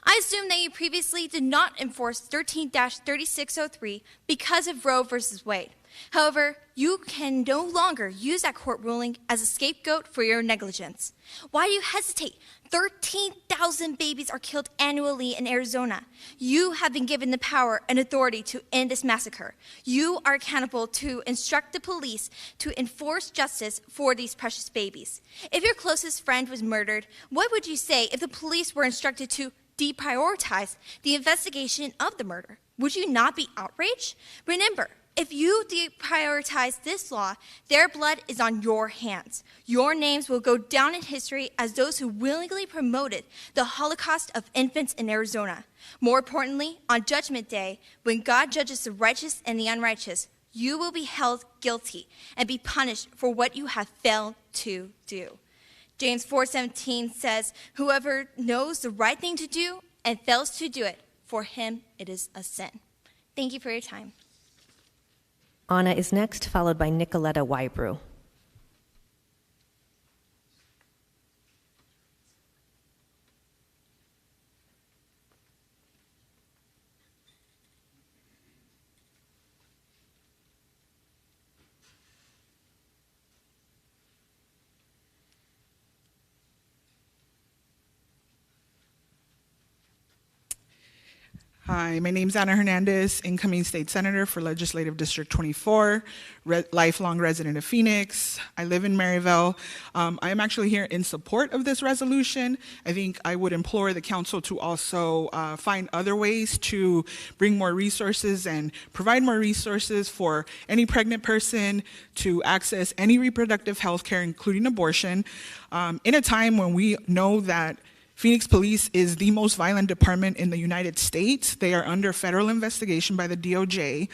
S4: I assume that you previously did not enforce 13-3603 because of Roe v. Wade. However, you can no longer use that court ruling as a scapegoat for your negligence. Why do you hesitate? 13,000 babies are killed annually in Arizona. You have been given the power and authority to end this massacre. You are accountable to instruct the police to enforce justice for these precious babies. If your closest friend was murdered, what would you say if the police were instructed to deprioritize the investigation of the murder? Would you not be outraged? Remember, if you deprioritize this law, their blood is on your hands. Your names will go down in history as those who willingly promoted the Holocaust of infants in Arizona. More importantly, on Judgment Day, when God judges the righteous and the unrighteous, you will be held guilty and be punished for what you have failed to do. James 4:17 says, "Whoever knows the right thing to do and fails to do it, for him it is a sin." Thank you for your time.
S2: Ana is next, followed by Nicoletta Wybrew.
S22: Hi, my name is Ana Hernandez, incoming state senator for Legislative District 24, lifelong resident of Phoenix. I live in Maryville. I am actually here in support of this resolution. I think I would implore the council to also find other ways to bring more resources and provide more resources for any pregnant person to access any reproductive health care, including abortion. In a time when we know that Phoenix Police is the most violent department in the United States. They are under federal investigation by the DOJ.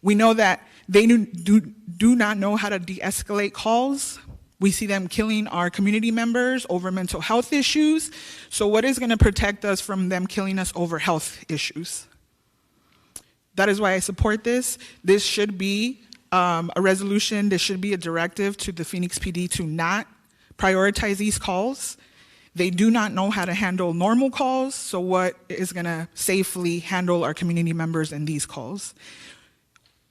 S22: We know that they do not know how to de-escalate calls. We see them killing our community members over mental health issues. So what is going to protect us from them killing us over health issues? That is why I support this. This should be a resolution. This should be a directive to the Phoenix PD to not prioritize these calls. They do not know how to handle normal calls, so what is going to safely handle our community members in these calls?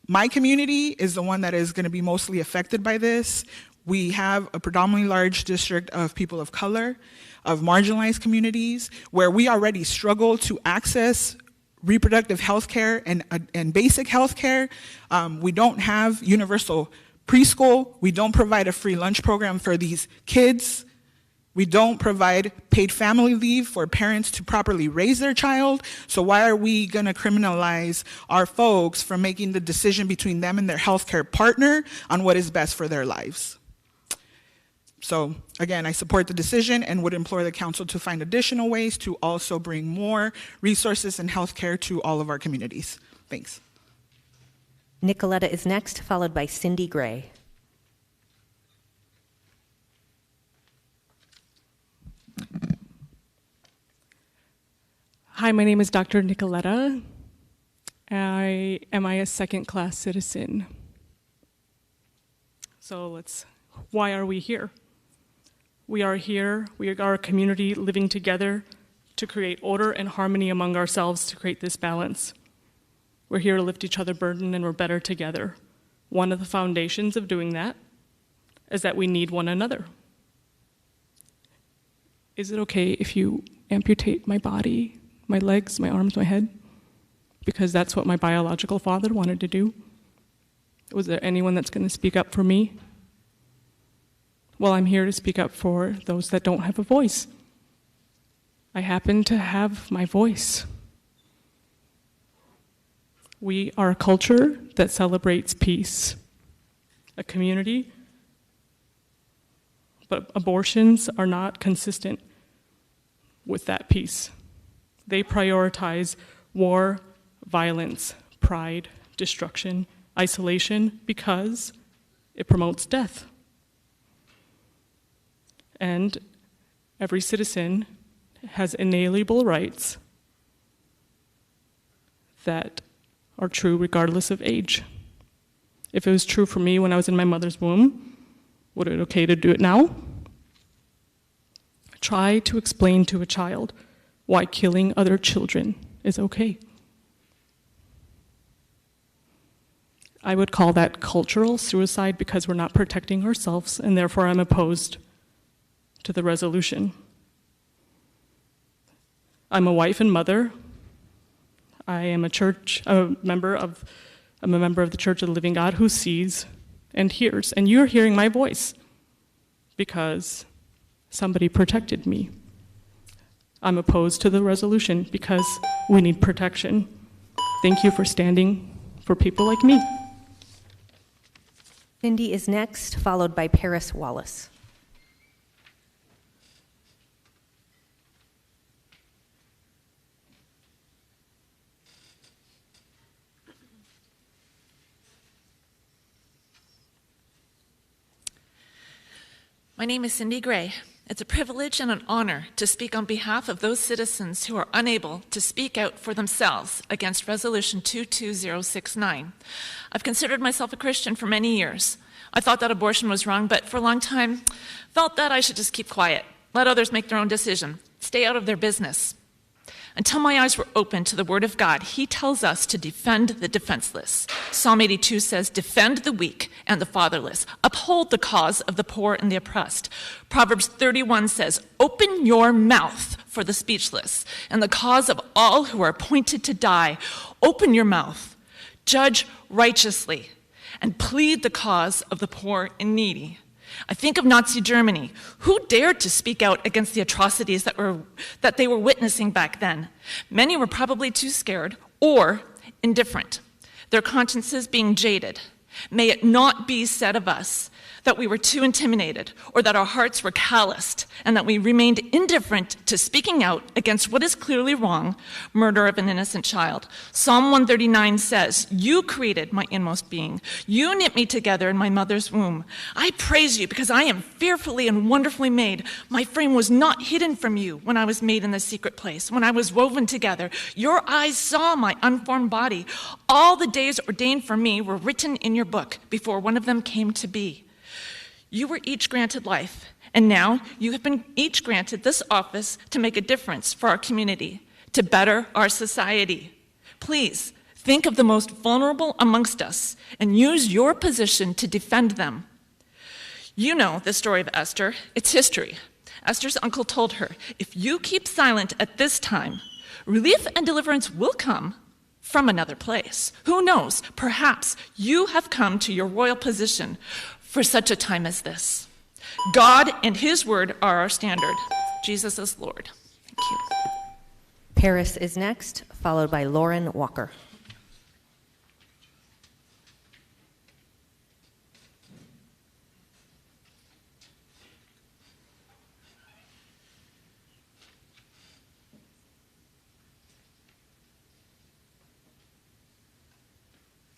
S22: My community is the one that is going to be mostly affected by this. We have a predominantly large district of people of color, of marginalized communities, where we already struggle to access reproductive health care and basic health care. We don't have universal preschool. We don't provide a free lunch program for these kids. We don't provide paid family leave for parents to properly raise their child. So why are we going to criminalize our folks from making the decision between them and their healthcare partner on what is best for their lives? So again, I support the decision and would implore the council to find additional ways to also bring more resources and healthcare to all of our communities. Thanks.
S2: Nicoletta is next, followed by Cindy Gray.
S5: Hi, my name is Dr. Nicoletta. Am I a second-class citizen? So why are we here? We are here, we are a community living together to create order and harmony among ourselves to create this balance. We're here to lift each other's burden and we're better together. One of the foundations of doing that is that we need one another. Is it okay if you amputate my body, my legs, my arms, my head? Because that's what my biological father wanted to do. Was there anyone that's going to speak up for me? Well, I'm here to speak up for those that don't have a voice. I happen to have my voice. We are a culture that celebrates peace, a community, but abortions are not consistent with that peace. They prioritize war, violence, pride, destruction, isolation, because it promotes death. And every citizen has inalienable rights that are true regardless of age. If it was true for me when I was in my mother's womb, would it be okay to do it now? Try to explain to a child why killing other children is okay. I would call that cultural suicide because we're not protecting ourselves, and therefore I'm opposed to the resolution. I'm a wife and mother. I am a member of the Church of the Living God who sees and hears, and you're hearing my voice because somebody protected me. I'm opposed to the resolution because we need protection. Thank you for standing for people like me.
S2: Cindy is next, followed by Paris Wallace.
S6: My name is Cindy Gray. It's a privilege and an honor to speak on behalf of those citizens who are unable to speak out for themselves against Resolution 22069. I've considered myself a Christian for many years. I thought that abortion was wrong, but for a long time felt that I should just keep quiet, let others make their own decision, stay out of their business. Until my eyes were open to the Word of God, He tells us to defend the defenseless. Psalm 82 says, defend the weak and the fatherless. Uphold the cause of the poor and the oppressed. Proverbs 31 says, open your mouth for the speechless and the cause of all who are appointed to die. Open your mouth, judge righteously, and plead the cause of the poor and needy. I think of Nazi Germany. Who dared to speak out against the atrocities that they were witnessing back then? Many were probably too scared or indifferent, their consciences being jaded. May it not be said of us that we were too intimidated or that our hearts were calloused and that we remained indifferent to speaking out against what is clearly wrong, murder of an innocent child. Psalm 139 says, you created my inmost being. You knit me together in my mother's womb. I praise you because I am fearfully and wonderfully made. My frame was not hidden from you when I was made in the secret place. When I was woven together, your eyes saw my unformed body. All the days ordained for me were written in your book before one of them came to be. You were each granted life, and now you have been each granted this office to make a difference for our community, to better our society. Please think of the most vulnerable amongst us and use your position to defend them. You know the story of Esther. It's history. Esther's uncle told her, if you keep silent at this time, relief and deliverance will come from another place. Who knows? Perhaps you have come to your royal position for such a time as this. God and His word are our standard. Jesus is Lord. Thank you.
S2: Paris is next, followed by Lauren Walker.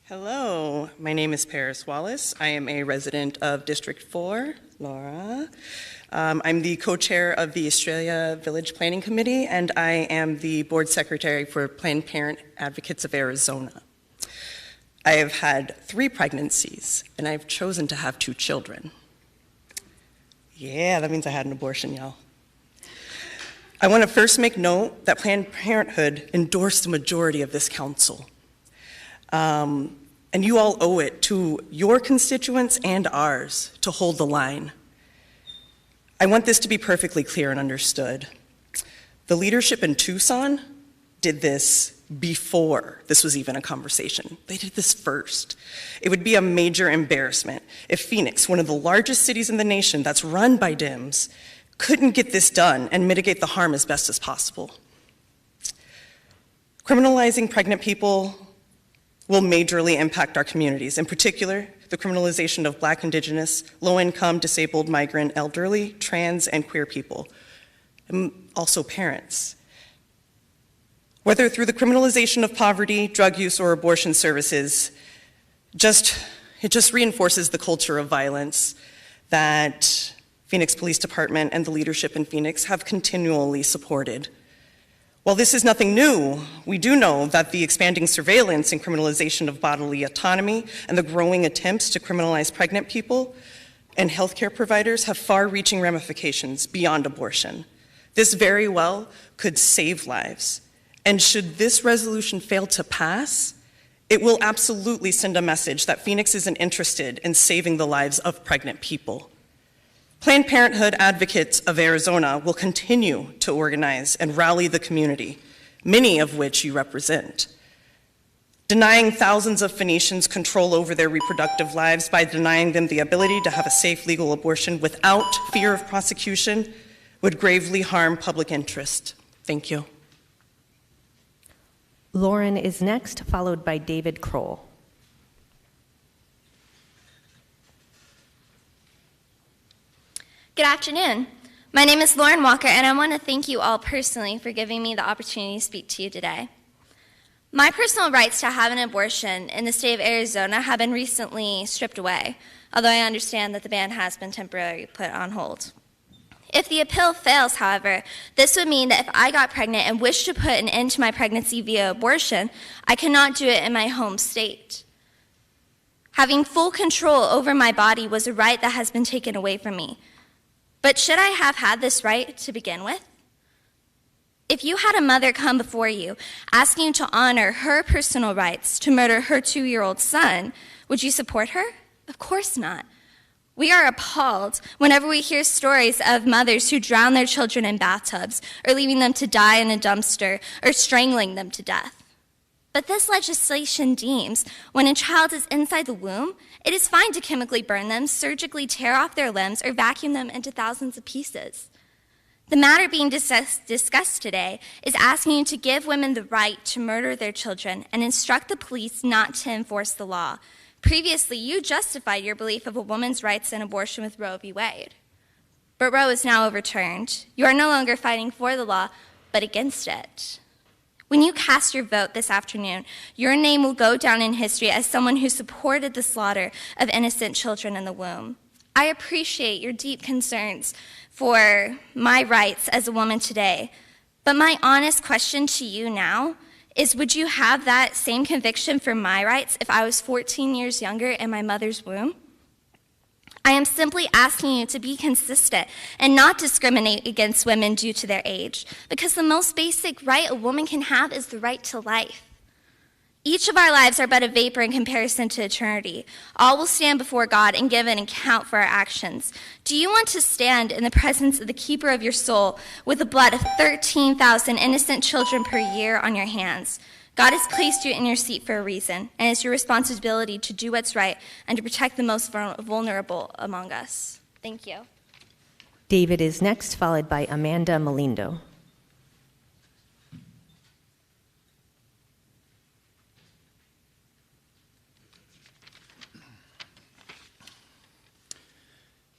S1: Hello, my name is Paris Wallace. I am a resident of District 4, Laura. I'm the co-chair of the Australia Village Planning Committee, and I am the board secretary for Planned Parent Advocates of Arizona. I have had 3 pregnancies, and I've chosen to have 2 children. Yeah, that means I had an abortion, y'all. I want to first make note that Planned Parenthood endorsed the majority of this council. And you all owe it to your constituents and ours to hold the line. I want this to be perfectly clear and understood. The leadership in Tucson did this before this was even a conversation. They did this first. It would be a major embarrassment if Phoenix, one of the largest cities in the nation that's run by Dems, couldn't get this done and mitigate the harm as best as possible. Criminalizing pregnant people will majorly impact our communities, in particular, the criminalization of Black, Indigenous, low-income, disabled, migrant, elderly, trans, and queer people, and also parents. Whether through the criminalization of poverty, drug use, or abortion services, it just reinforces the culture of violence that Phoenix Police Department and the leadership in Phoenix have continually supported. While this is nothing new, we do know that the expanding surveillance and criminalization of bodily autonomy and the growing attempts to criminalize pregnant people and healthcare providers have far-reaching ramifications beyond abortion. This very well could save lives. And should this resolution fail to pass, it will absolutely send a message that Phoenix isn't interested in saving the lives of pregnant people. Planned Parenthood Advocates of Arizona will continue to organize and rally the community, many of which you represent. Denying thousands of Phoenicians control over their reproductive lives by denying them the ability to have a safe legal abortion without fear of prosecution would gravely harm public interest. Thank you.
S2: Lauren is next, followed by David Kroll.
S4: Good afternoon. My name is Lauren Walker, and I want to thank you all personally for giving me the opportunity to speak to you today. My personal rights to have an abortion in the state of Arizona have been recently stripped away, although I understand that the ban has been temporarily put on hold. If the appeal fails, however, this would mean that if I got pregnant and wished to put an end to my pregnancy via abortion, I cannot do it in my home state. Having full control over my body was a right that has been taken away from me. But should I have had this right to begin with? If you had a mother come before you asking you to honor her personal rights to murder her 2-year-old son, would you support her? Of course not. We are appalled whenever we hear stories of mothers who drown their children in bathtubs, or leaving them to die in a dumpster, or strangling them to death. But this legislation deems when a child is inside the womb, it is fine to chemically burn them, surgically tear off their limbs, or vacuum them into thousands of pieces. The matter being discussed today is asking you to give women the right to murder their children and instruct the police not to enforce the law. Previously, you justified your belief of a woman's rights in abortion with Roe v. Wade. But Roe is now overturned. You are no longer fighting for the law, but against it. When you cast your vote this afternoon, your name will go down in history as someone who supported the slaughter of innocent children in the womb. I appreciate your deep concerns for my rights as a woman today, but my honest question to you now is, would you have that same conviction for my rights if I was 14 years younger in my mother's womb? I am simply asking you to be consistent and not discriminate against women due to their age, because the most basic right a woman can have is the right to life. Each of our lives are but a vapor in comparison to eternity. All will stand before God and give an account for our actions. Do you want to stand in the presence of the keeper of your soul with the blood of 13,000 innocent children per year on your hands? God has placed you in your seat for a reason, and it's your responsibility to do what's right and to protect the most vulnerable among us. Thank you.
S2: David is next, followed by Amanda Melindo.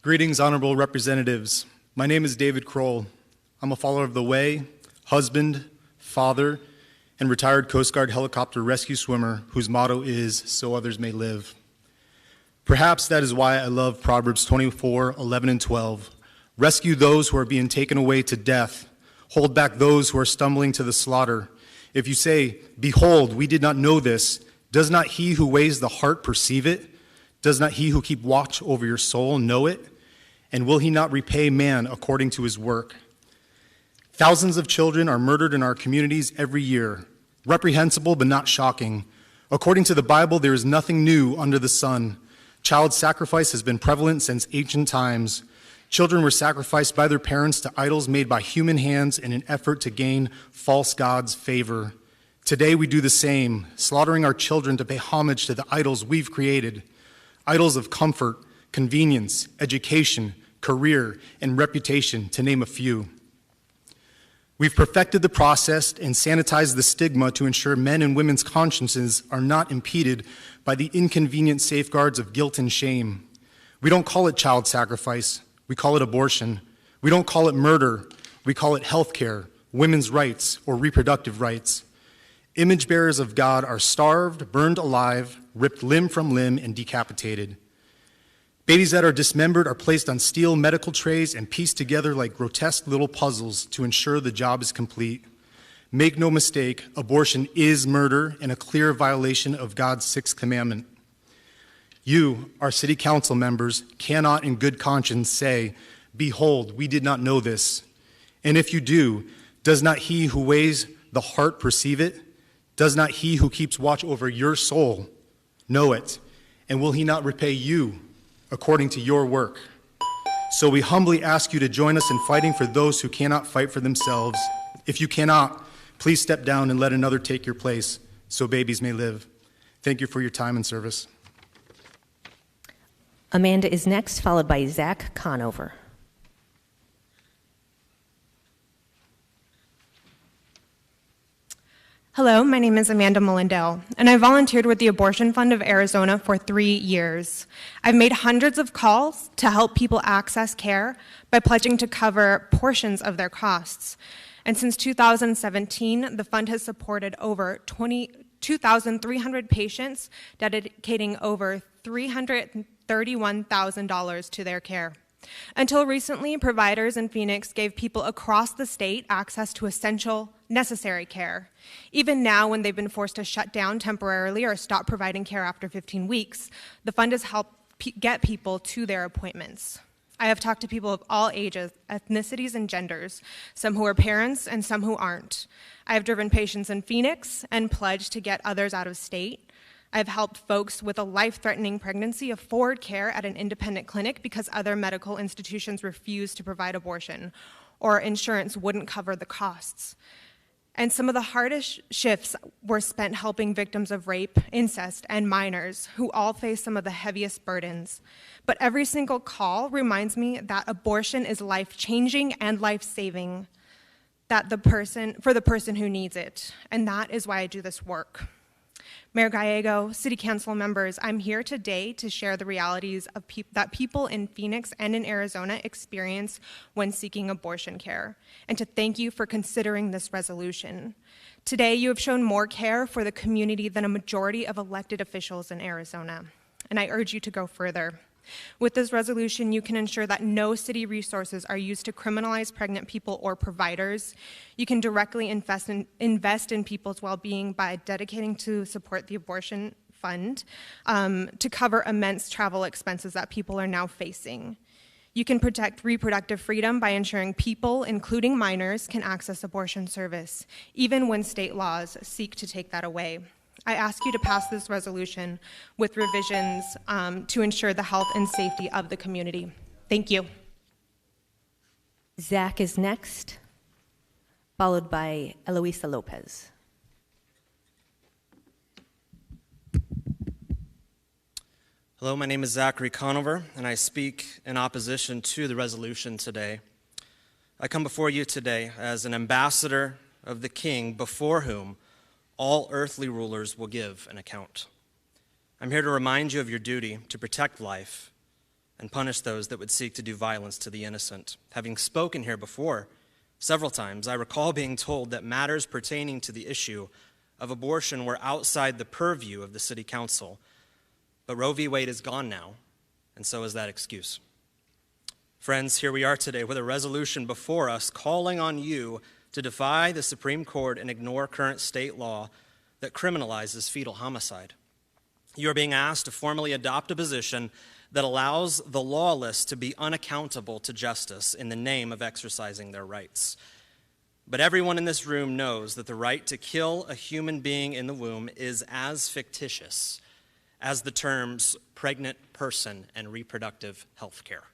S3: Greetings, honorable representatives. My name is David Kroll. I'm a follower of the way, husband, father, and retired Coast Guard helicopter rescue swimmer whose motto is, "So others may live." Perhaps that is why I love Proverbs 24:11 and 12. Rescue those who are being taken away to death. Hold back those who are stumbling to the slaughter. If you say, "Behold, we did not know this," does not he who weighs the heart perceive it? Does not he who keep watch over your soul know it? And will he not repay man according to his work? Thousands of children are murdered in our communities every year. Reprehensible but not shocking. According to the Bible, there is nothing new under the sun. Child sacrifice has been prevalent since ancient times. Children were sacrificed by their parents to idols made by human hands in an effort to gain false gods' favor. Today we do the same, slaughtering our children to pay homage to the idols we've created. Idols of comfort, convenience, education, career, and reputation, to name a few. We've perfected the process and sanitized the stigma to ensure men and women's consciences are not impeded by the inconvenient safeguards of guilt and shame. We don't call it child sacrifice, we call it abortion. We don't call it murder, we call it health care, women's rights, or reproductive rights. Image bearers of God are starved, burned alive, ripped limb from limb, and decapitated. Babies that are dismembered are placed on steel medical trays and pieced together like grotesque little puzzles to ensure the job is complete. Make no mistake, abortion is murder and a clear violation of God's sixth commandment. You, our city council members, cannot in good conscience say, "Behold, we did not know this." And if you do, does not he who weighs the heart perceive it? Does not he who keeps watch over your soul know it? And will he not repay you according to your work? So we humbly ask you to join us in fighting for those who cannot fight for themselves. If you cannot, please step down and let another take your place so babies may live. Thank you for your time and service.
S2: Amanda is next, followed by Zach Conover.
S7: Hello, my name is Amanda Mullendale, and I volunteered with the Abortion Fund of Arizona for 3 years. I've made hundreds of calls to help people access care by pledging to cover portions of their costs. And since 2017, the fund has supported over 2,300 patients, dedicating over $331,000 to their care. Until recently, providers in Phoenix gave people across the state access to essential, necessary care. Even now, when they've been forced to shut down temporarily or stop providing care after 15 weeks, the fund has helped get people to their appointments. I have talked to people of all ages, ethnicities, and genders, some who are parents and some who aren't. I have driven patients in Phoenix and pledged to get others out of state. I've helped folks with a life-threatening pregnancy afford care at an independent clinic because other medical institutions refuse to provide abortion, or insurance wouldn't cover the costs. And some of the hardest shifts were spent helping victims of rape, incest, and minors, who all face some of the heaviest burdens. But every single call reminds me that abortion is life-changing and life-saving, for the person who needs it. And that is why I do this work. Mayor Gallego, City Council members, I'm here today to share the realities of that people in Phoenix and in Arizona experience when seeking abortion care, and to thank you for considering this resolution. Today, you have shown more care for the community than a majority of elected officials in Arizona, and I urge you to go further. With this resolution, you can ensure that no city resources are used to criminalize pregnant people or providers. You can directly invest in people's well-being by dedicating to support the abortion fund to cover immense travel expenses that people are now facing. You can protect reproductive freedom by ensuring people, including minors, can access abortion service, even when state laws seek to take that away. I ask you to pass this resolution with revisions to ensure the health and safety of the community. Thank you.
S2: Zach is next, followed by Eloisa Lopez.
S9: Hello, my name is Zachary Conover, and I speak in opposition to the resolution today. I come before you today as an ambassador of the King before whom all earthly rulers will give an account. I'm here to remind you of your duty to protect life and punish those that would seek to do violence to the innocent. Having spoken here before several times, I recall being told that matters pertaining to the issue of abortion were outside the purview of the city council. But Roe v. Wade is gone now, and so is that excuse. Friends, here we are today with a resolution before us calling on you to defy the Supreme Court and ignore current state law that criminalizes fetal homicide. You are being asked to formally adopt a position that allows the lawless to be unaccountable to justice in the name of exercising their rights. But everyone in this room knows that the right to kill a human being in the womb is as fictitious as the terms pregnant person and reproductive health care.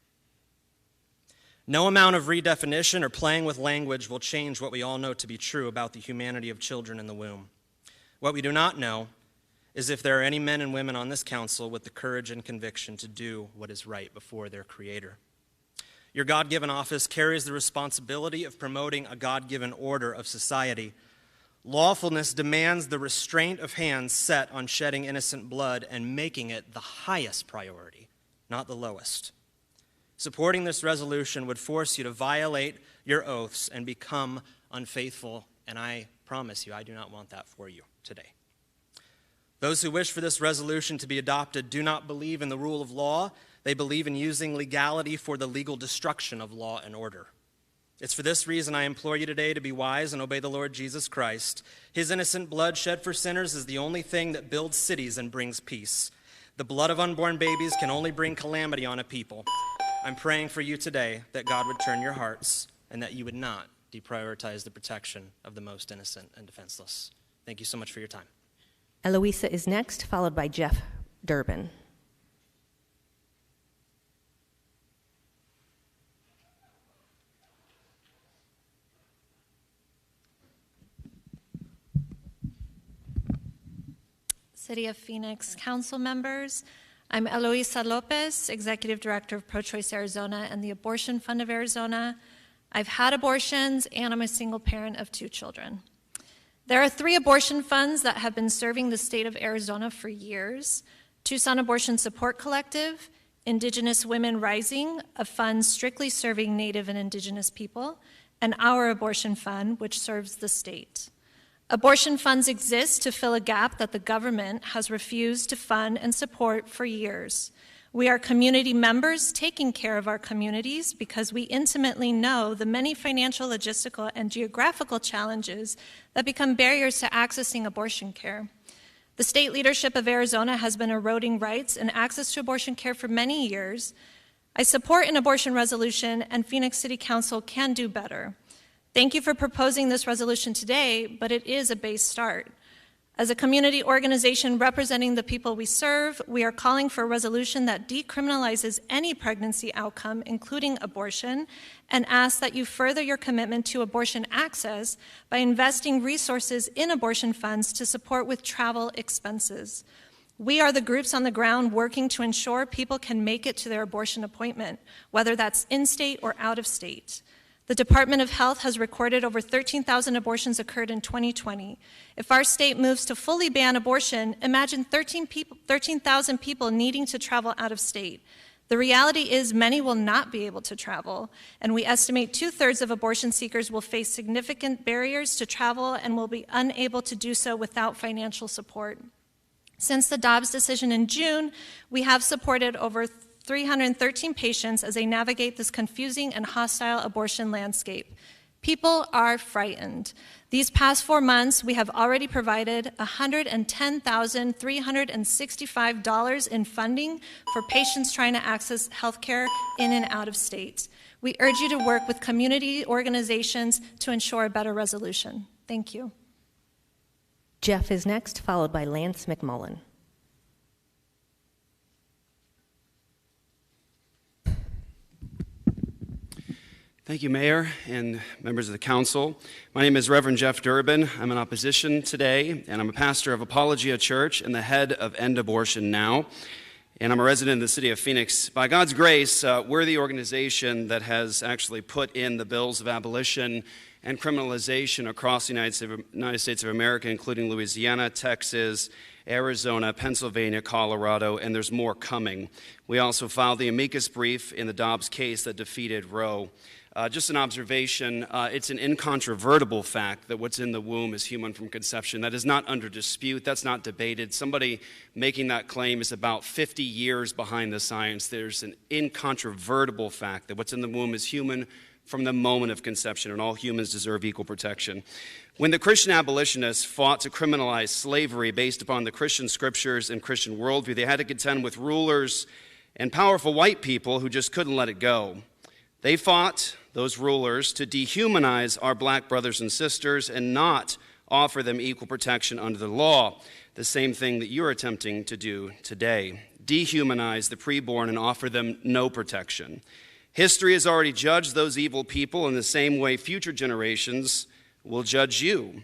S9: No amount of redefinition or playing with language will change what we all know to be true about the humanity of children in the womb. What we do not know is if there are any men and women on this council with the courage and conviction to do what is right before their Creator. Your God-given office carries the responsibility of promoting a God-given order of society. Lawfulness demands the restraint of hands set on shedding innocent blood and making it the highest priority, not the lowest. Supporting this resolution would force you to violate your oaths and become unfaithful, and I promise you, I do not want that for you today. Those who wish for this resolution to be adopted do not believe in the rule of law. They believe in using legality for the legal destruction of law and order. It's for this reason I implore you today to be wise and obey the Lord Jesus Christ. His innocent blood shed for sinners is the only thing that builds cities and brings peace. The blood of unborn babies can only bring calamity on a people. I'm praying for you today that God would turn your hearts and that you would not deprioritize the protection of the most innocent and defenseless. Thank you so much for your time.
S2: Eloisa is next, followed by Jeff Durbin.
S8: City of Phoenix Council members, I'm Eloisa Lopez, Executive Director of Pro-Choice Arizona and the Abortion Fund of Arizona. I've had abortions and I'm a single parent of 2 children. There are 3 abortion funds that have been serving the state of Arizona for years: Tucson Abortion Support Collective, Indigenous Women Rising, a fund strictly serving Native and Indigenous people, and Our Abortion Fund, which serves the state. Abortion funds exist to fill a gap that the government has refused to fund and support for years. We are community members taking care of our communities because we intimately know the many financial, logistical, and geographical challenges that become barriers to accessing abortion care. The state leadership of Arizona has been eroding rights and access to abortion care for many years. I support an abortion resolution, and Phoenix City Council can do better. Thank you for proposing this resolution today, but it is a base start. As a community organization representing the people we serve, we are calling for a resolution that decriminalizes any pregnancy outcome, including abortion, and ask that you further your commitment to abortion access by investing resources in abortion funds to support with travel expenses. We are the groups on the ground working to ensure people can make it to their abortion appointment, whether that's in-state or out of state. The Department of Health has recorded over 13,000 abortions occurred in 2020. If our state moves to fully ban abortion, imagine 13,000 people needing to travel out of state. The reality is many will not be able to travel, and we estimate 2/3 of abortion seekers will face significant barriers to travel and will be unable to do so without financial support. Since the Dobbs decision in June, we have supported over 313 patients as they navigate this confusing and hostile abortion landscape. People are frightened. These past 4 months, we have already provided $110,365 in funding for patients trying to access health care in and out of state. We urge you to work with community organizations to ensure a better resolution. Thank you.
S2: Jeff is next, followed by Lance McMullen.
S10: Thank you, Mayor and members of the council. My name is Reverend Jeff Durbin. I'm in opposition today, and I'm a pastor of Apologia Church and the head of End Abortion Now, and I'm a resident of the city of Phoenix. By God's grace, we're the organization that has actually put in the bills of abolition and criminalization across the United States of America, including Louisiana, Texas, Arizona, Pennsylvania, Colorado, and there's more coming. We also filed the amicus brief in the Dobbs case that defeated Roe. Just an observation, it's an incontrovertible fact that what's in the womb is human from conception. That is not under dispute. That's not debated. Somebody making that claim is about 50 years behind the science. There's an incontrovertible fact that what's in the womb is human from the moment of conception, and all humans deserve equal protection. When the Christian abolitionists fought to criminalize slavery based upon the Christian scriptures and Christian worldview, they had to contend with rulers and powerful white people who just couldn't let it go. They fought, those rulers, to dehumanize our black brothers and sisters and not offer them equal protection under the law, the same thing that you're attempting to do today. Dehumanize the preborn and offer them no protection. History has already judged those evil people in the same way future generations will judge you.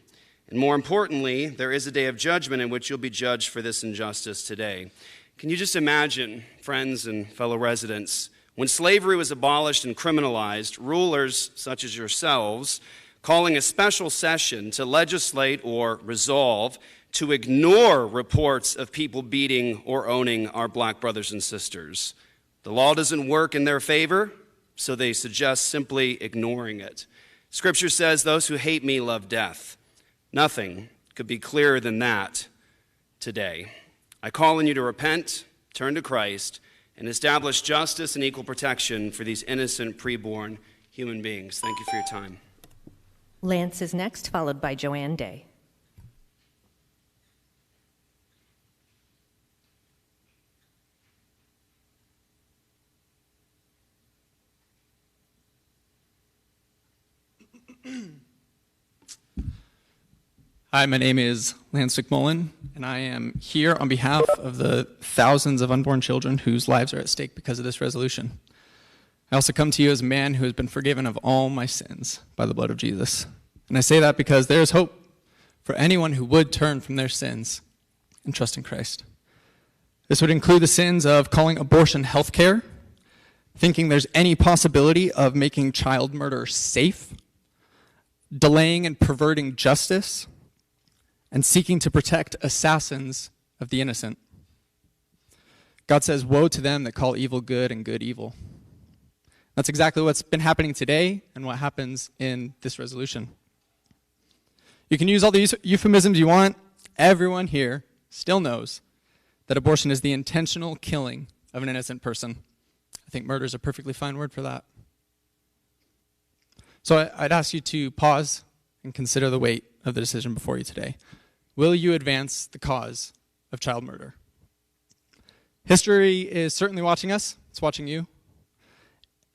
S10: And more importantly, there is a day of judgment in which you'll be judged for this injustice today. Can you just imagine, friends and fellow residents, when slavery was abolished and criminalized, rulers such as yourselves calling a special session to legislate or resolve to ignore reports of people beating or owning our black brothers and sisters. The law doesn't work in their favor, so they suggest simply ignoring it. Scripture says, those who hate me love death. Nothing could be clearer than that today. I call on you to repent, turn to Christ, and establish justice and equal protection for these innocent preborn human beings. Thank you for your time.
S2: Lance is next, followed by Joanne Day.
S11: Hi, my name is Lance McMullen, and I am here on behalf of the thousands of unborn children whose lives are at stake because of this resolution. I also come to you as a man who has been forgiven of all my sins by the blood of Jesus. And I say that because there is hope for anyone who would turn from their sins and trust in Christ. This would include the sins of calling abortion health care, thinking there's any possibility of making child murder safe, delaying and perverting justice, and seeking to protect assassins of the innocent. God says, woe to them that call evil good and good evil. That's exactly what's been happening today and what happens in this resolution. You can use all the euphemisms you want. Everyone here still knows that abortion is the intentional killing of an innocent person. I think murder is a perfectly fine word for that. So I'd ask you to pause and consider the weight of the decision before you today. Will you advance the cause of child murder? History is certainly watching us. It's watching you.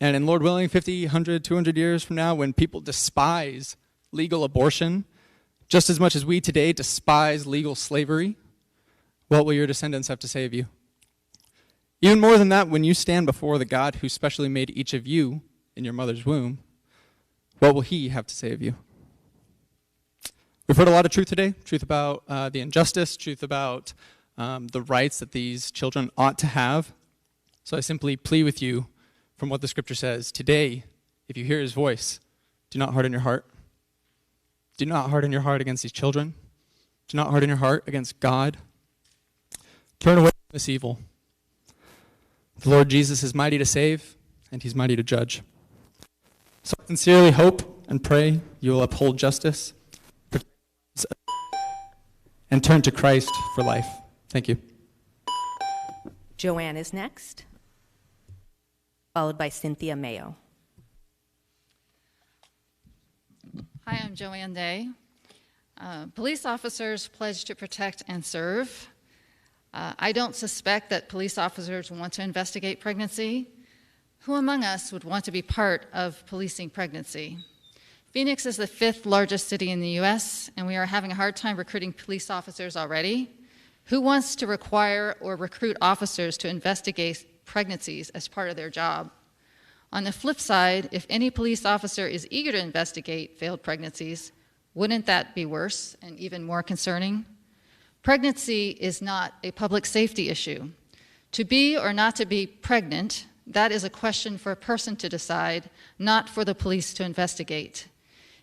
S11: And in Lord willing, 50, 100, 200 years from now, when people despise legal abortion, just as much as we today despise legal slavery, what will your descendants have to say of you? Even more than that, when you stand before the God who specially made each of you in your mother's womb, what will he have to say of you? We've heard a lot of truth today, truth about the injustice, truth about the rights that these children ought to have. So I simply plead with you from what the scripture says. Today, if you hear his voice, do not harden your heart. Do not harden your heart against these children. Do not harden your heart against God. Turn away from this evil. The Lord Jesus is mighty to save, and he's mighty to judge. So I sincerely hope and pray you will uphold justice and turn to Christ for life. Thank you.
S2: Joanne is next, followed by Cynthia Mayo.
S12: Hi, I'm Joanne Day. Police officers pledge to protect and serve. I don't suspect that police officers want to investigate pregnancy. Who among us would want to be part of policing pregnancy? Phoenix is the 5th largest city in the U.S., and we are having a hard time recruiting police officers already. Who wants to require or recruit officers to investigate pregnancies as part of their job? On the flip side, if any police officer is eager to investigate failed pregnancies, wouldn't that be worse and even more concerning? Pregnancy is not a public safety issue. To be or not to be pregnant, that is a question for a person to decide, not for the police to investigate.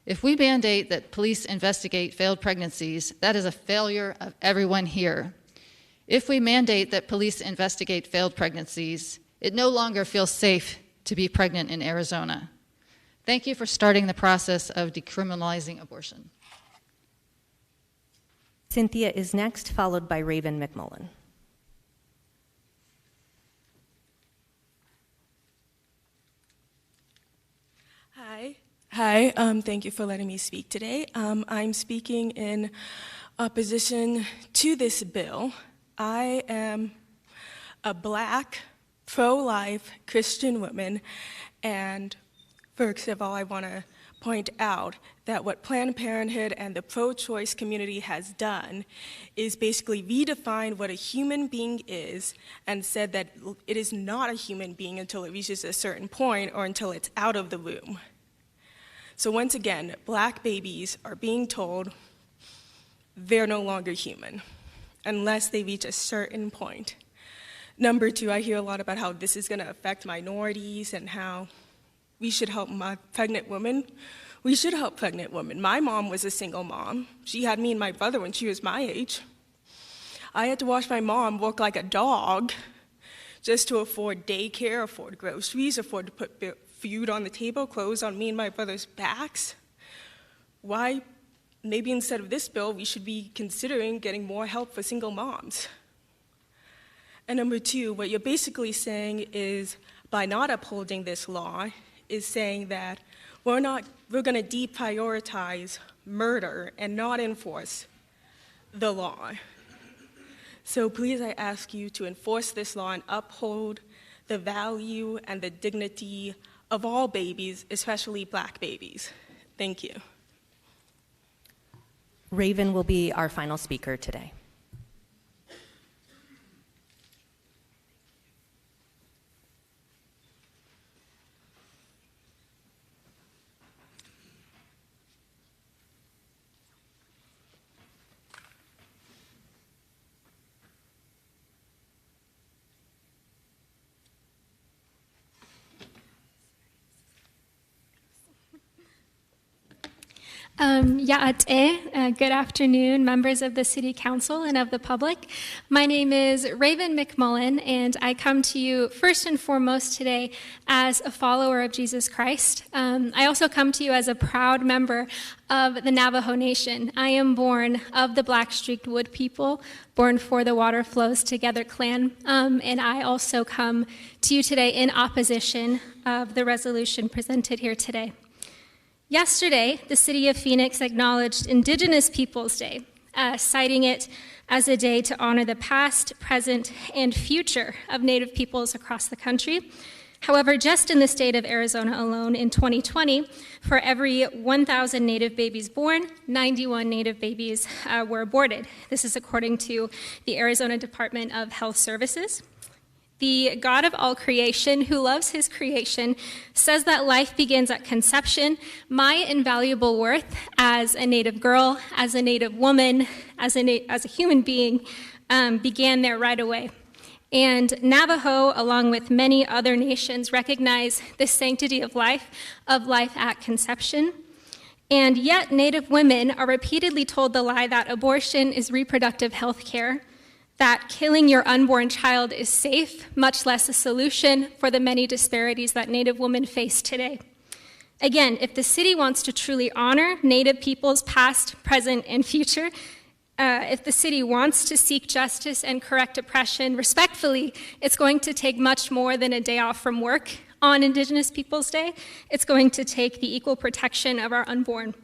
S12: If we mandate that police investigate failed pregnancies, that is a failure of everyone here. If we mandate that police investigate failed pregnancies, it no longer feels safe to be pregnant in Arizona. Thank you for starting the process of decriminalizing abortion.
S2: Cynthia is next, followed by Raven McMullen.
S13: Hi, thank you for letting me speak today. I'm speaking in opposition to this bill. I am a Black, pro-life Christian woman, and first of all, I want to point out that what Planned Parenthood and the pro-choice community has done is basically redefined what a human being is and said that it is not a human being until it reaches a certain point or until it's out of the womb. So once again, Black babies are being told they're no longer human unless they reach a certain point. Number two, I hear a lot about how this is going to affect minorities and how we should help pregnant women. We should help pregnant women. My mom was a single mom. She had me and my brother when she was my age. I had to watch my mom work like a dog just to afford daycare, afford groceries, afford to put food on the table, clothes on me and my brother's backs. Why, maybe instead of this bill, we should be considering getting more help for single moms. And number two, what you're basically saying is, by not upholding this law, is saying that we're going to deprioritize murder and not enforce the law. So please, I ask you to enforce this law and uphold the value and the dignity of all babies, especially Black babies. Thank you.
S2: Raven will be our final speaker today.
S14: Good afternoon, members of the City Council and of the public. My name is Raven McMullen, and I come to you first and foremost today as a follower of Jesus Christ. I also come to you as a proud member of the Navajo Nation. I am born of the Black-Streaked Wood people, born for the Water Flows Together clan, and I also come to you today in opposition of the resolution presented here today. Yesterday, the City of Phoenix acknowledged Indigenous Peoples Day, citing it as a day to honor the past, present, and future of Native peoples across the country. However, just in the state of Arizona alone in 2020, for every 1,000 Native babies born, 91 Native babies were aborted. This is according to the Arizona Department of Health Services. The God of all creation, who loves his creation, says that life begins at conception. My invaluable worth as a Native girl, as a Native woman, as a human being, began there right away. And Navajo, along with many other nations, recognize the sanctity of life at conception. And yet, Native women are repeatedly told the lie that abortion is reproductive health care, that killing your unborn child is safe, much less a solution for the many disparities that Native women face today. Again, if the city wants to truly honor Native peoples past, present, and future, if the city wants to seek justice and correct oppression respectfully, it's going to take much more than a day off from work on Indigenous Peoples Day. It's going to take the equal protection of our unborn.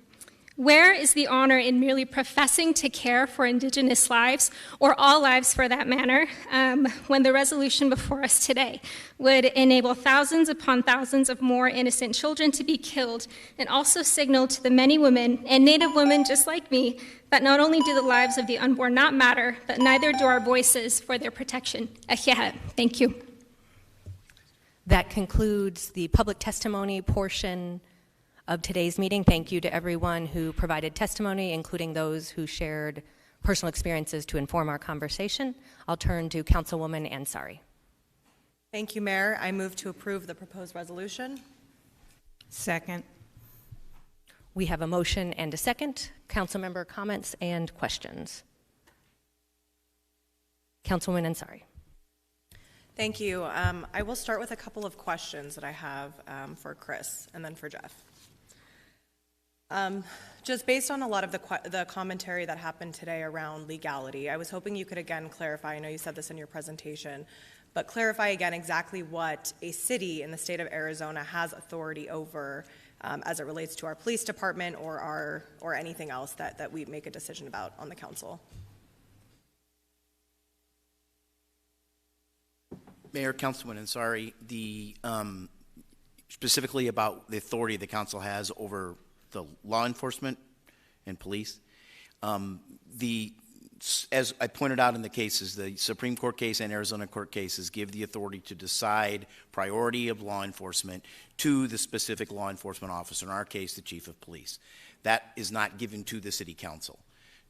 S14: Where is the honor in merely professing to care for Indigenous lives, or all lives for that matter, when the resolution before us today would enable thousands upon thousands of more innocent children to be killed, and also signal to the many women, and Native women just like me, that not only do the lives of the unborn not matter, but neither do our voices for their protection. Thank you.
S2: That concludes the public testimony portion of today's meeting. Thank you to everyone who provided testimony, including those who shared personal experiences to inform our conversation. I'll turn to Councilwoman Ansari.
S23: Thank you, Mayor. I move to approve the proposed resolution.
S2: Second. We have a motion and a second. Councilmember comments and questions. Councilwoman Ansari.
S23: Thank you. I will start with a couple of questions that I have for Chris and then for Jeff. Just based on a lot of the commentary that happened today around legality, I was hoping you could again clarify, I know you said this in your presentation, but clarify again exactly what a city in the state of Arizona has authority over as it relates to our police department or anything else that we make a decision about on the council.
S15: Mayor, Councilman Ansari, specifically about the authority the council has over the law enforcement and police. As I pointed out in the cases, the Supreme Court case and Arizona court cases give the authority to decide priority of law enforcement to the specific law enforcement officer, in our case, the chief of police. That is not given to the city council.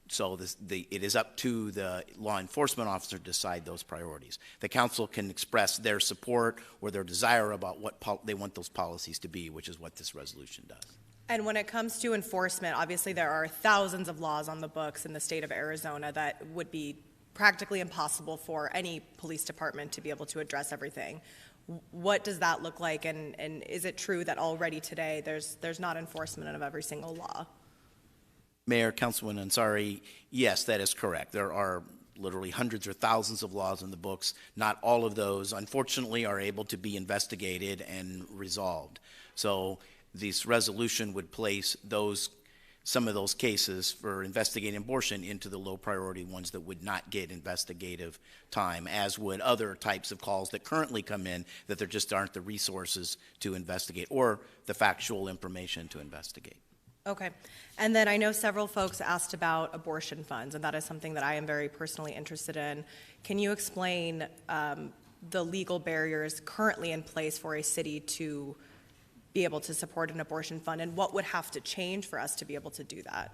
S15: So it is up to the law enforcement officer to decide those priorities. The council can express their support or their desire about what they want those policies to be, which is what this resolution does.
S23: And when it comes to enforcement, obviously there are thousands of laws on the books in the state of Arizona that would be practically impossible for any police department to be able to address everything. What does that look like, and is it true that already today there's not enforcement of every single law?
S15: Mayor, Councilman Ansari, yes, that is correct. There are literally hundreds or thousands of laws in the books. Not all of those, unfortunately, are able to be investigated and resolved. So this resolution would place some of those cases for investigating abortion into the low priority ones that would not get investigative time, as would other types of calls that currently come in that there just aren't the resources to investigate or the factual information to investigate.
S23: Okay. And then I know several folks asked about abortion funds, and that is something that I am very personally interested in. Can you explain the legal barriers currently in place for a city to be able to support an abortion fund, and what would have to change for us to be able to do that?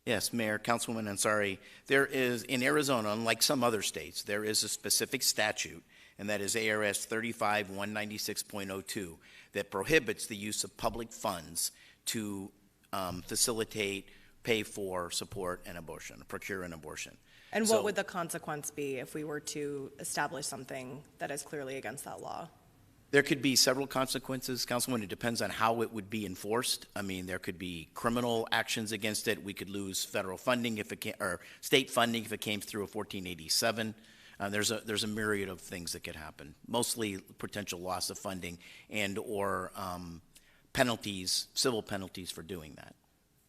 S15: Yes, Mayor, Councilwoman Ansari, there is, in Arizona, unlike some other states, there is a specific statute, and that is ARS 35-196.02, that prohibits the use of public funds to facilitate, pay for, support an abortion, procure an abortion.
S23: And what would the consequence be if we were to establish something that is clearly against that law?
S15: There could be several consequences, Councilwoman. It depends on how it would be enforced. I mean, there could be criminal actions against it. We could lose federal funding if it or state funding if it came through a 1487. There's a myriad of things that could happen. Mostly potential loss of funding and/or penalties, civil penalties for doing that.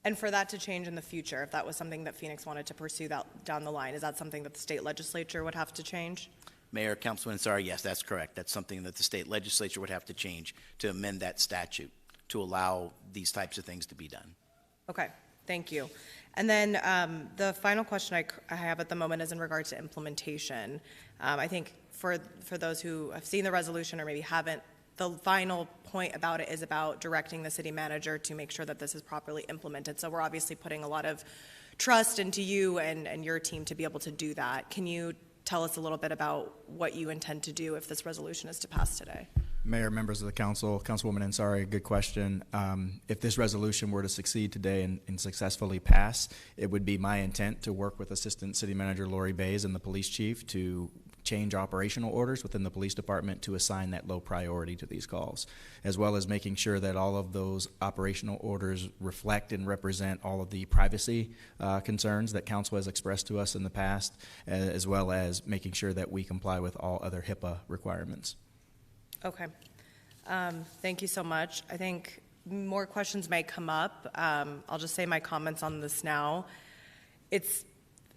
S23: And for that to change in the future, if that was something that Phoenix wanted to pursue down the line, is that something that the state legislature would have to change?
S15: Mayor, Councilman, sorry, yes, that's correct. That's something that the state legislature would have to change to amend that statute to allow these types of things to be done.
S23: Okay, thank you. And then the final question I have at the moment is in regard to implementation. I think for those who have seen the resolution or maybe haven't, the final point about it is about directing the city manager to make sure that this is properly implemented. So we're obviously putting a lot of trust into you and your team to be able to do that. Can you tell us a little bit about what you intend to do if this resolution is to pass today?
S16: Mayor, members of the council, Councilwoman Ansari, good question. If this resolution were to succeed today and successfully pass, it would be my intent to work with Assistant City Manager Lori Bays and the police chief to change operational orders within the police department to assign that low priority to these calls, as well as making sure that all of those operational orders reflect and represent all of the privacy concerns that council has expressed to us in the past, as well as making sure that we comply with all other HIPAA requirements.
S23: Okay. Thank you so much. I think more questions may come up. I'll just say my comments on this now. It's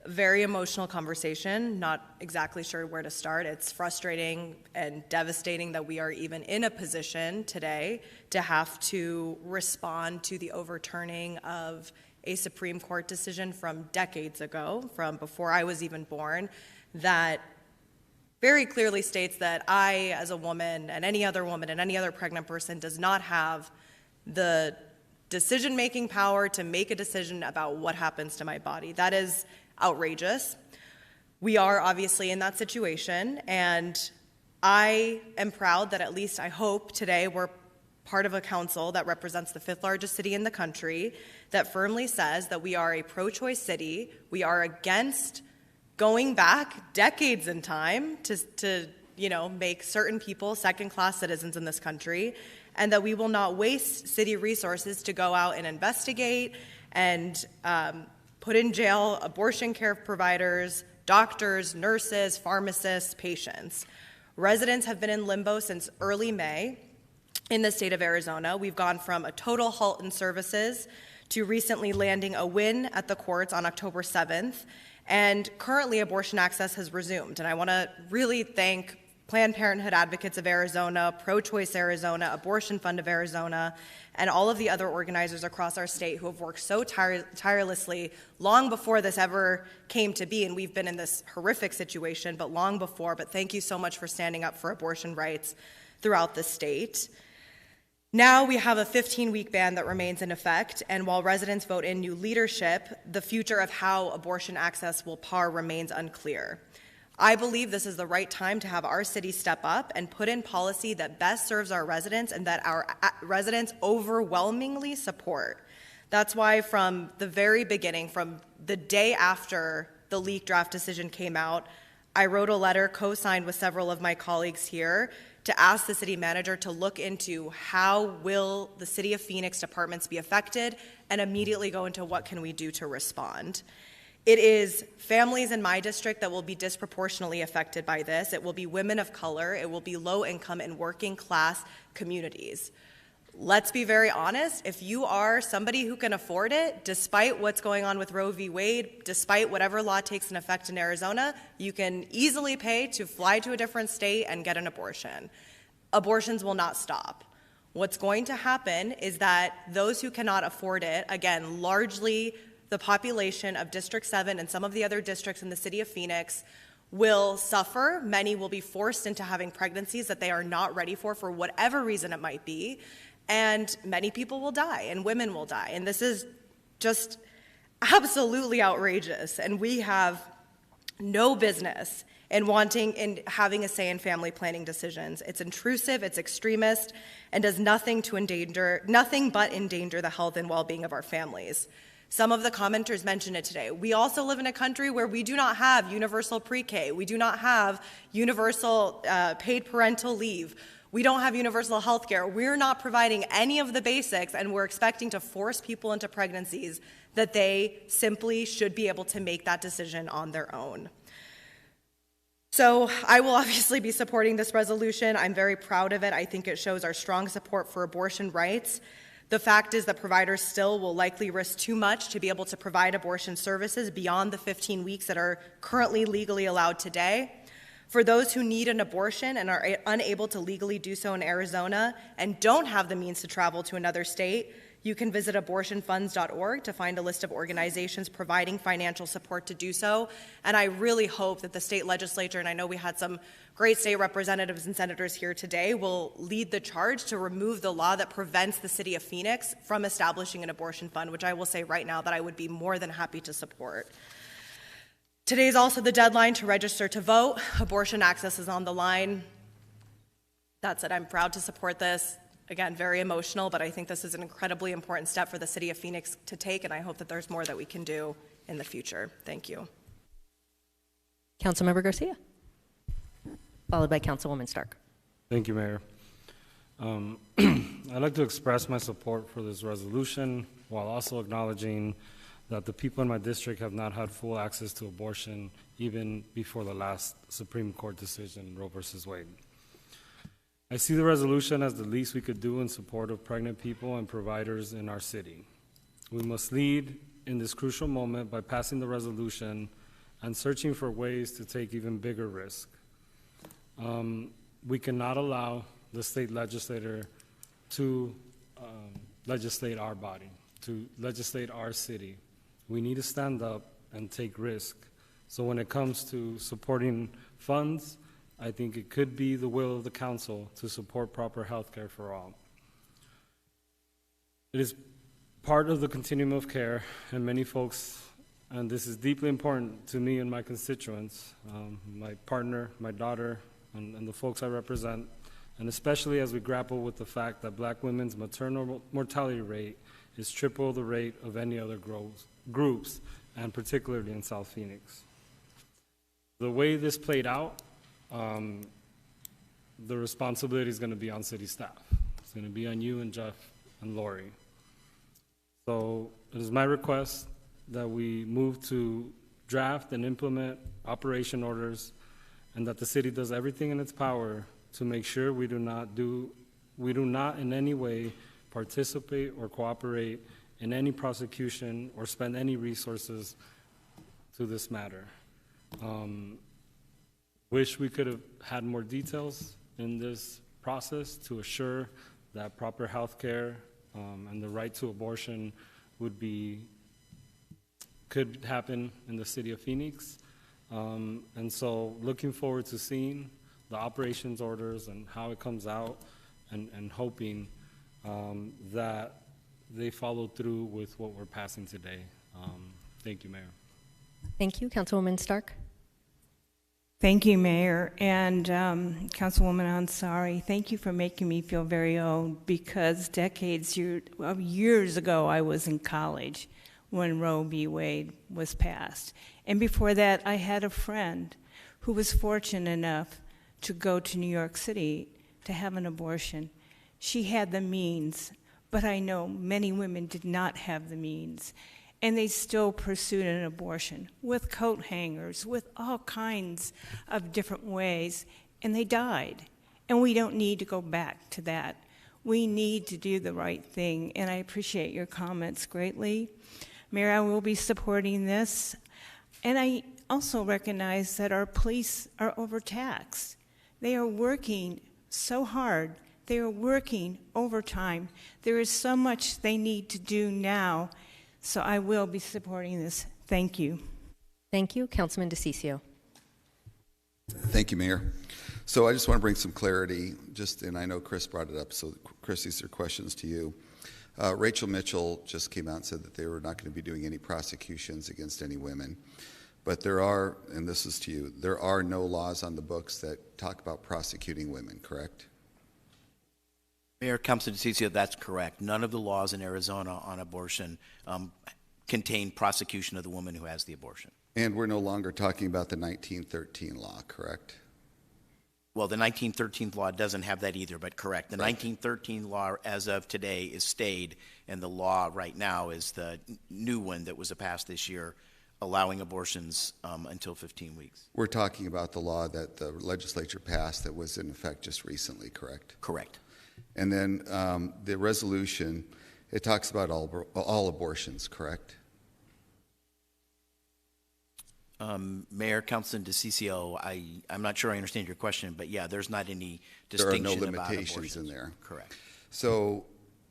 S23: a very emotional conversation, not exactly sure where to start. It's frustrating and devastating that we are even in a position today to have to respond to the overturning of a Supreme Court decision from decades ago, from before I was even born, that very clearly states that I, as a woman, and any other woman and any other pregnant person, does not have the decision-making power to make a decision about what happens to my body. That is outrageous. We are obviously in that situation, and I am proud that at least I hope today we're part of a council that represents the 5th largest city in the country that firmly says that we are a pro-choice city. We are against going back decades in time to make certain people second-class citizens in this country. and that we will not waste city resources to go out and investigate and put in jail abortion care providers, doctors, nurses, pharmacists, patients. Residents have been in limbo since early May in the state of Arizona. We've gone from a total halt in services to recently landing a win at the courts on October 7th. And currently, abortion access has resumed. And I want to really thank Planned Parenthood Advocates of Arizona, Pro-Choice Arizona, Abortion Fund of Arizona, and all of the other organizers across our state who have worked so tirelessly long before this ever came to be. And we've been in this horrific situation, but long before. But thank you so much for standing up for abortion rights throughout the state. Now we have a 15-week ban that remains in effect, and while residents vote in new leadership, the future of how abortion access will par remains unclear. I believe this is the right time to have our city step up and put in policy that best serves our residents and that our residents overwhelmingly support. That's why from the very beginning, from the day after the leaked draft decision came out, I wrote a letter co-signed with several of my colleagues here to ask the city manager to look into how will the city of Phoenix departments be affected and immediately go into what can we do to respond. It is families in my district that will be disproportionately affected by this. It will be women of color. It will be low income and working class communities. Let's be very honest, if you are somebody who can afford it, despite what's going on with Roe v. Wade, despite whatever law takes an effect in Arizona, you can easily pay to fly to a different state and get an abortion. Abortions will not stop. What's going to happen is that those who cannot afford it, again, largely the population of District 7 and some of the other districts in the city of Phoenix, will suffer. Many will be forced into having pregnancies that they are not ready for whatever reason it might be. And many people will die, and women will die. And this is just absolutely outrageous. And we have no business in wanting and having a say in family planning decisions. It's intrusive, it's extremist, and does nothing but endanger the health and well-being of our families. Some of the commenters mentioned it today. We also live in a country where we do not have universal pre-K. We do not have universal paid parental leave. We don't have universal health care. We're not providing any of the basics, and we're expecting to force people into pregnancies that they simply should be able to make that decision on their own. So I will obviously be supporting this resolution. I'm very proud of it. I think it shows our strong support for abortion rights. The fact is that providers still will likely risk too much to be able to provide abortion services beyond the 15 weeks that are currently legally allowed today. For those who need an abortion and are unable to legally do so in Arizona and don't have the means to travel to another state, you can visit abortionfunds.org to find a list of organizations providing financial support to do so. And I really hope that the state legislature, and I know we had some great state representatives and senators here today, will lead the charge to remove the law that prevents the city of Phoenix from establishing an abortion fund, which I will say right now that I would be more than happy to support. Today is also the deadline to register to vote. Abortion access is on the line. That said, I'm proud to support this. Again, very emotional, but I think this is an incredibly important step for the city of Phoenix to take, and I hope that there's more that we can do in the future. Thank you.
S2: Councilmember Garcia, followed by Councilwoman Stark.
S17: Thank you, Mayor. I'd like to express my support for this resolution while also acknowledging that the people in my district have not had full access to abortion even before the last Supreme Court decision, Roe v. Wade. I see the resolution as the least we could do in support of pregnant people and providers in our city. We must lead in this crucial moment by passing the resolution and searching for ways to take even bigger risk. We cannot allow the state legislator to legislate our body, to legislate our city. We need to stand up and take risk. So when it comes to supporting funds, I think it could be the will of the council to support proper health care for all. It is part of the continuum of care, and many folks, and this is deeply important to me and my constituents, my partner, my daughter, and the folks I represent, and especially as we grapple with the fact that Black women's maternal mortality rate is triple the rate of any other groups, and particularly in South Phoenix. The way this played out, the responsibility is going to be on city staff. going to be on you and Jeff and Lori. So it is my request that we move to draft and implement operation orders, and that the city does everything in its power to make sure we do not in any way participate or cooperate in any prosecution or spend any resources to this matter. Wish we could have had more details in this process to assure that proper health care and the right to abortion could happen in the city of Phoenix. And so looking forward to seeing the operations orders and how it comes out, and hoping that they follow through with what we're passing today. Thank you, Mayor.
S2: Thank you. Councilwoman Stark.
S18: Thank you, Mayor. And Councilwoman Ansari, thank you for making me feel very old, because years ago I was in college when Roe v. Wade was passed. And before that, I had a friend who was fortunate enough to go to New York City to have an abortion. She had the means, but I know many women did not have the means. And they still pursued an abortion with coat hangers, with all kinds of different ways, and they died. And we don't need to go back to that. We need to do the right thing, and I appreciate your comments greatly. Mayor, I will be supporting this. And I also recognize that our police are overtaxed. They are working so hard. They are working overtime. There is so much they need to do now. So I will be supporting this. Thank you.
S2: Thank you. Councilman DeCiccio.
S19: Thank you, Mayor. So I just want to bring some clarity, and I know Chris brought it up, so Chris, these are questions to you. Rachel Mitchell just came out and said that they were not going to be doing any prosecutions against any women. But there are, and this is to you, there are no laws on the books that talk about prosecuting women, correct?
S15: Mayor, Councilman DeCiccio, that's correct. None of the laws in Arizona on abortion contain prosecution of the woman who has the abortion.
S19: And we're no longer talking about the 1913 law, correct?
S15: Well, the 1913 law doesn't have that either, but correct. The 1913 law, as of today, is stayed, and the law right now is the new one that was passed this year, allowing abortions until 15 weeks.
S19: We're talking about the law that the legislature passed that was in effect just recently, correct?
S15: Correct.
S19: And then the resolution, it talks about all abortions, correct?
S15: Mayor, Councilman DeCiccio, I'm not sure I understand your question, but yeah, there's not any distinction about
S19: There are no limitations in there.
S15: Correct.
S19: So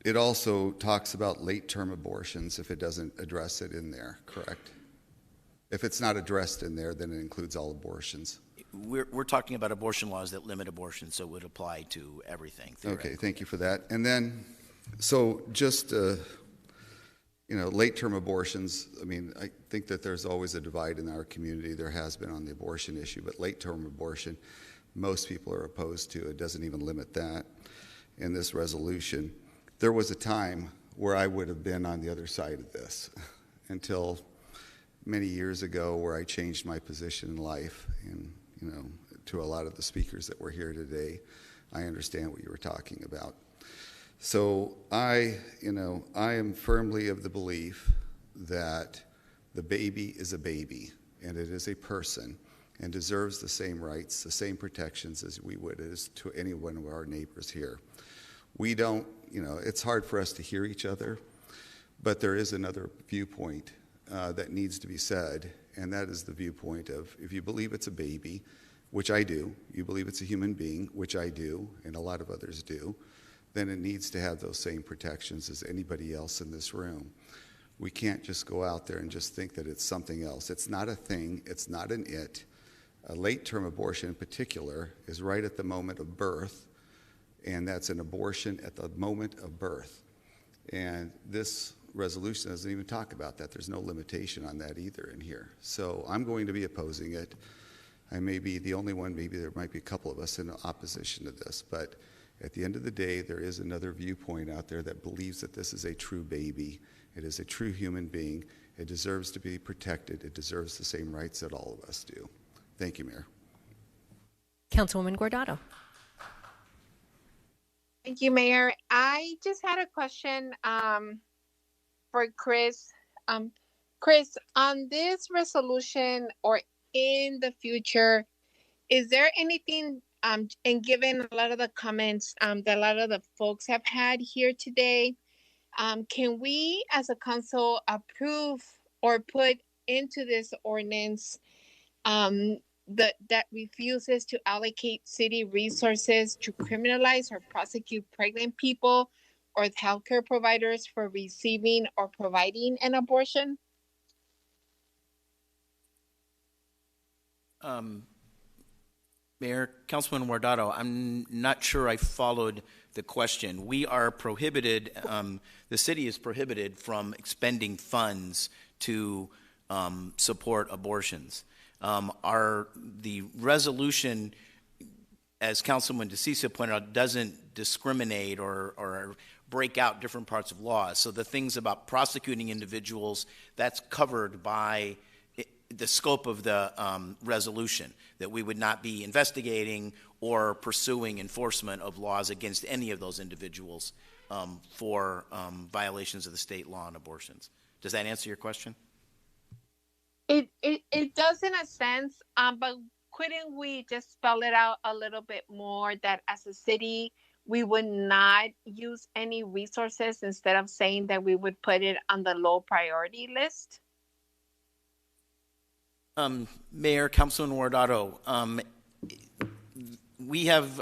S19: it also talks about late-term abortions if it doesn't address it in there, correct? If it's not addressed in there, then it includes all abortions.
S15: We're talking about abortion laws that limit abortion, so it would apply to everything.
S19: Okay, thank you for that. And then, so just, late-term abortions, I mean, I think that there's always a divide in our community. There has been on the abortion issue, but late-term abortion, most people are opposed to. It doesn't even limit that in this resolution. There was a time where I would have been on the other side of this until many years ago, where I changed my position in life. And to a lot of the speakers that were here today, I understand what you were talking about. So I am firmly of the belief that the baby is a baby, and it is a person, and deserves the same rights, the same protections as we would as to any one of our neighbors here. We don't, it's hard for us to hear each other, but there is another viewpoint that needs to be said, and that is the viewpoint of, if you believe it's a baby, which I do, you believe it's a human being, which I do, and a lot of others do, then it needs to have those same protections as anybody else in this room. We can't just go out there and just think that it's something else. It's not a thing, it's not an it. A late-term abortion in particular is right at the moment of birth, and that's an abortion at the moment of birth. And this resolution doesn't even talk about that. There's no limitation on that either in here. So I'm going to be opposing it. I may be the only one, maybe there might be a couple of us in opposition to this, but at the end of the day, there is another viewpoint out there that believes that this is a true baby. It is a true human being. It deserves to be protected. It deserves the same rights that all of us do. Thank you, Mayor.
S2: Councilwoman Guardado.
S20: Thank you, Mayor. I just had a question for Chris. Chris, on this resolution or in the future, is there anything, and given a lot of the comments that a lot of the folks have had here today, can we as a council approve or put into this ordinance that refuses to allocate city resources to criminalize or prosecute pregnant people or healthcare providers for receiving or providing an abortion?
S15: Mayor, Councilman Guardado, I'm not sure I followed the question. We are prohibited, the city is prohibited from expending funds to support abortions. The resolution, as Councilman DeCiccio pointed out, doesn't discriminate or break out different parts of laws. So the things about prosecuting individuals, that's covered by the scope of the resolution, that we would not be investigating or pursuing enforcement of laws against any of those individuals for violations of the state law on abortions. Does that answer your question?
S20: It does in a sense, but couldn't we just spell it out a little bit more that as a city, we would not use any resources instead of saying that we would put it on the low priority list?
S15: Mayor, Councilman Guardado, we have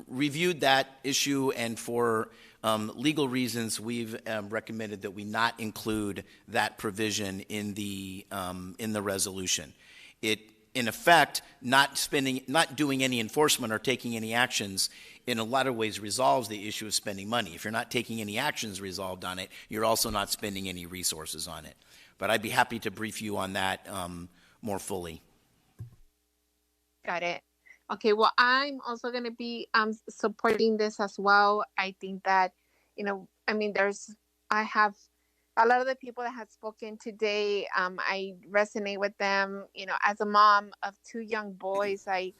S15: reviewed that issue, and for legal reasons, we've recommended that we not include that provision in the resolution. It, in effect, not doing any enforcement or taking any actions in a lot of ways resolves the issue of spending money. If you're not taking any actions resolved on it, you're also not spending any resources on it. But I'd be happy to brief you on that more fully.
S20: Got it. Okay, well, I'm also going to be supporting this as well. I think that, I have a lot of the people that have spoken today, I resonate with them. As a mom of two young boys, I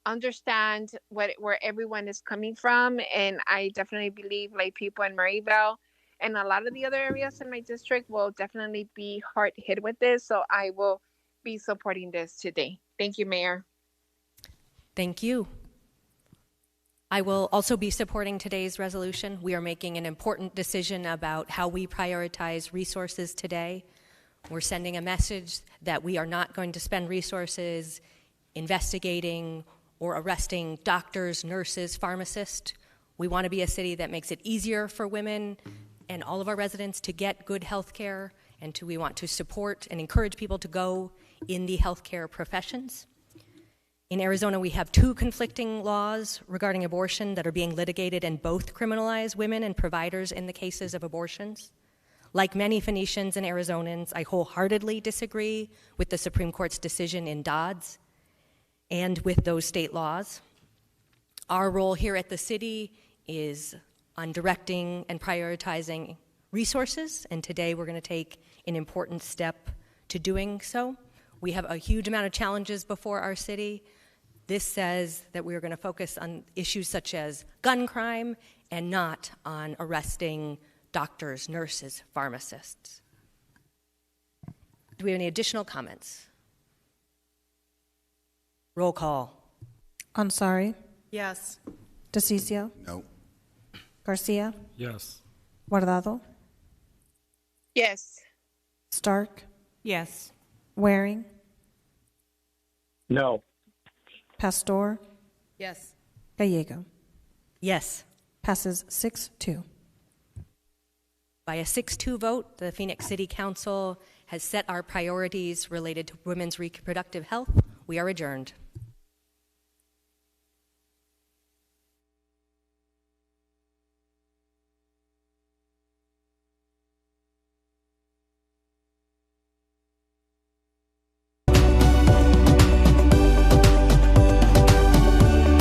S20: understand where everyone is coming from, and I definitely believe like people in Maryville and a lot of the other areas in my district will definitely be hard hit with this. So I will be supporting this today. Thank you, Mayor.
S2: Thank you. I will also be supporting today's resolution. We are making an important decision about how we prioritize resources today. We're sending a message that we are not going to spend resources investigating or arresting doctors, nurses, pharmacists. We want to be a city that makes it easier for women and all of our residents to get good health care, and we want to support and encourage people to go in the healthcare professions. In Arizona, we have two conflicting laws regarding abortion that are being litigated, and both criminalize women and providers in the cases of abortions. Like many Phoenicians and Arizonans, I wholeheartedly disagree with the Supreme Court's decision in Dodds and with those state laws. Our role here at the city is on directing and prioritizing resources, and today we're going to take an important step to doing so. We have a huge amount of challenges before our city. This says that we are going to focus on issues such as gun crime and not on arresting doctors, nurses, pharmacists. Do we have any additional comments? Roll call.
S21: Ansari?
S23: Yes.
S21: DeCiccio?
S19: No.
S21: Garcia?
S17: Yes.
S21: Guardado?
S20: Yes.
S21: Stark?
S7: Yes.
S21: Waring?
S22: No.
S21: Pastor?
S7: Yes.
S21: Gallego?
S2: Yes.
S21: Passes 6-2.
S2: By a 6-2 vote, the Phoenix City Council has set our priorities related to women's reproductive health. We are adjourned.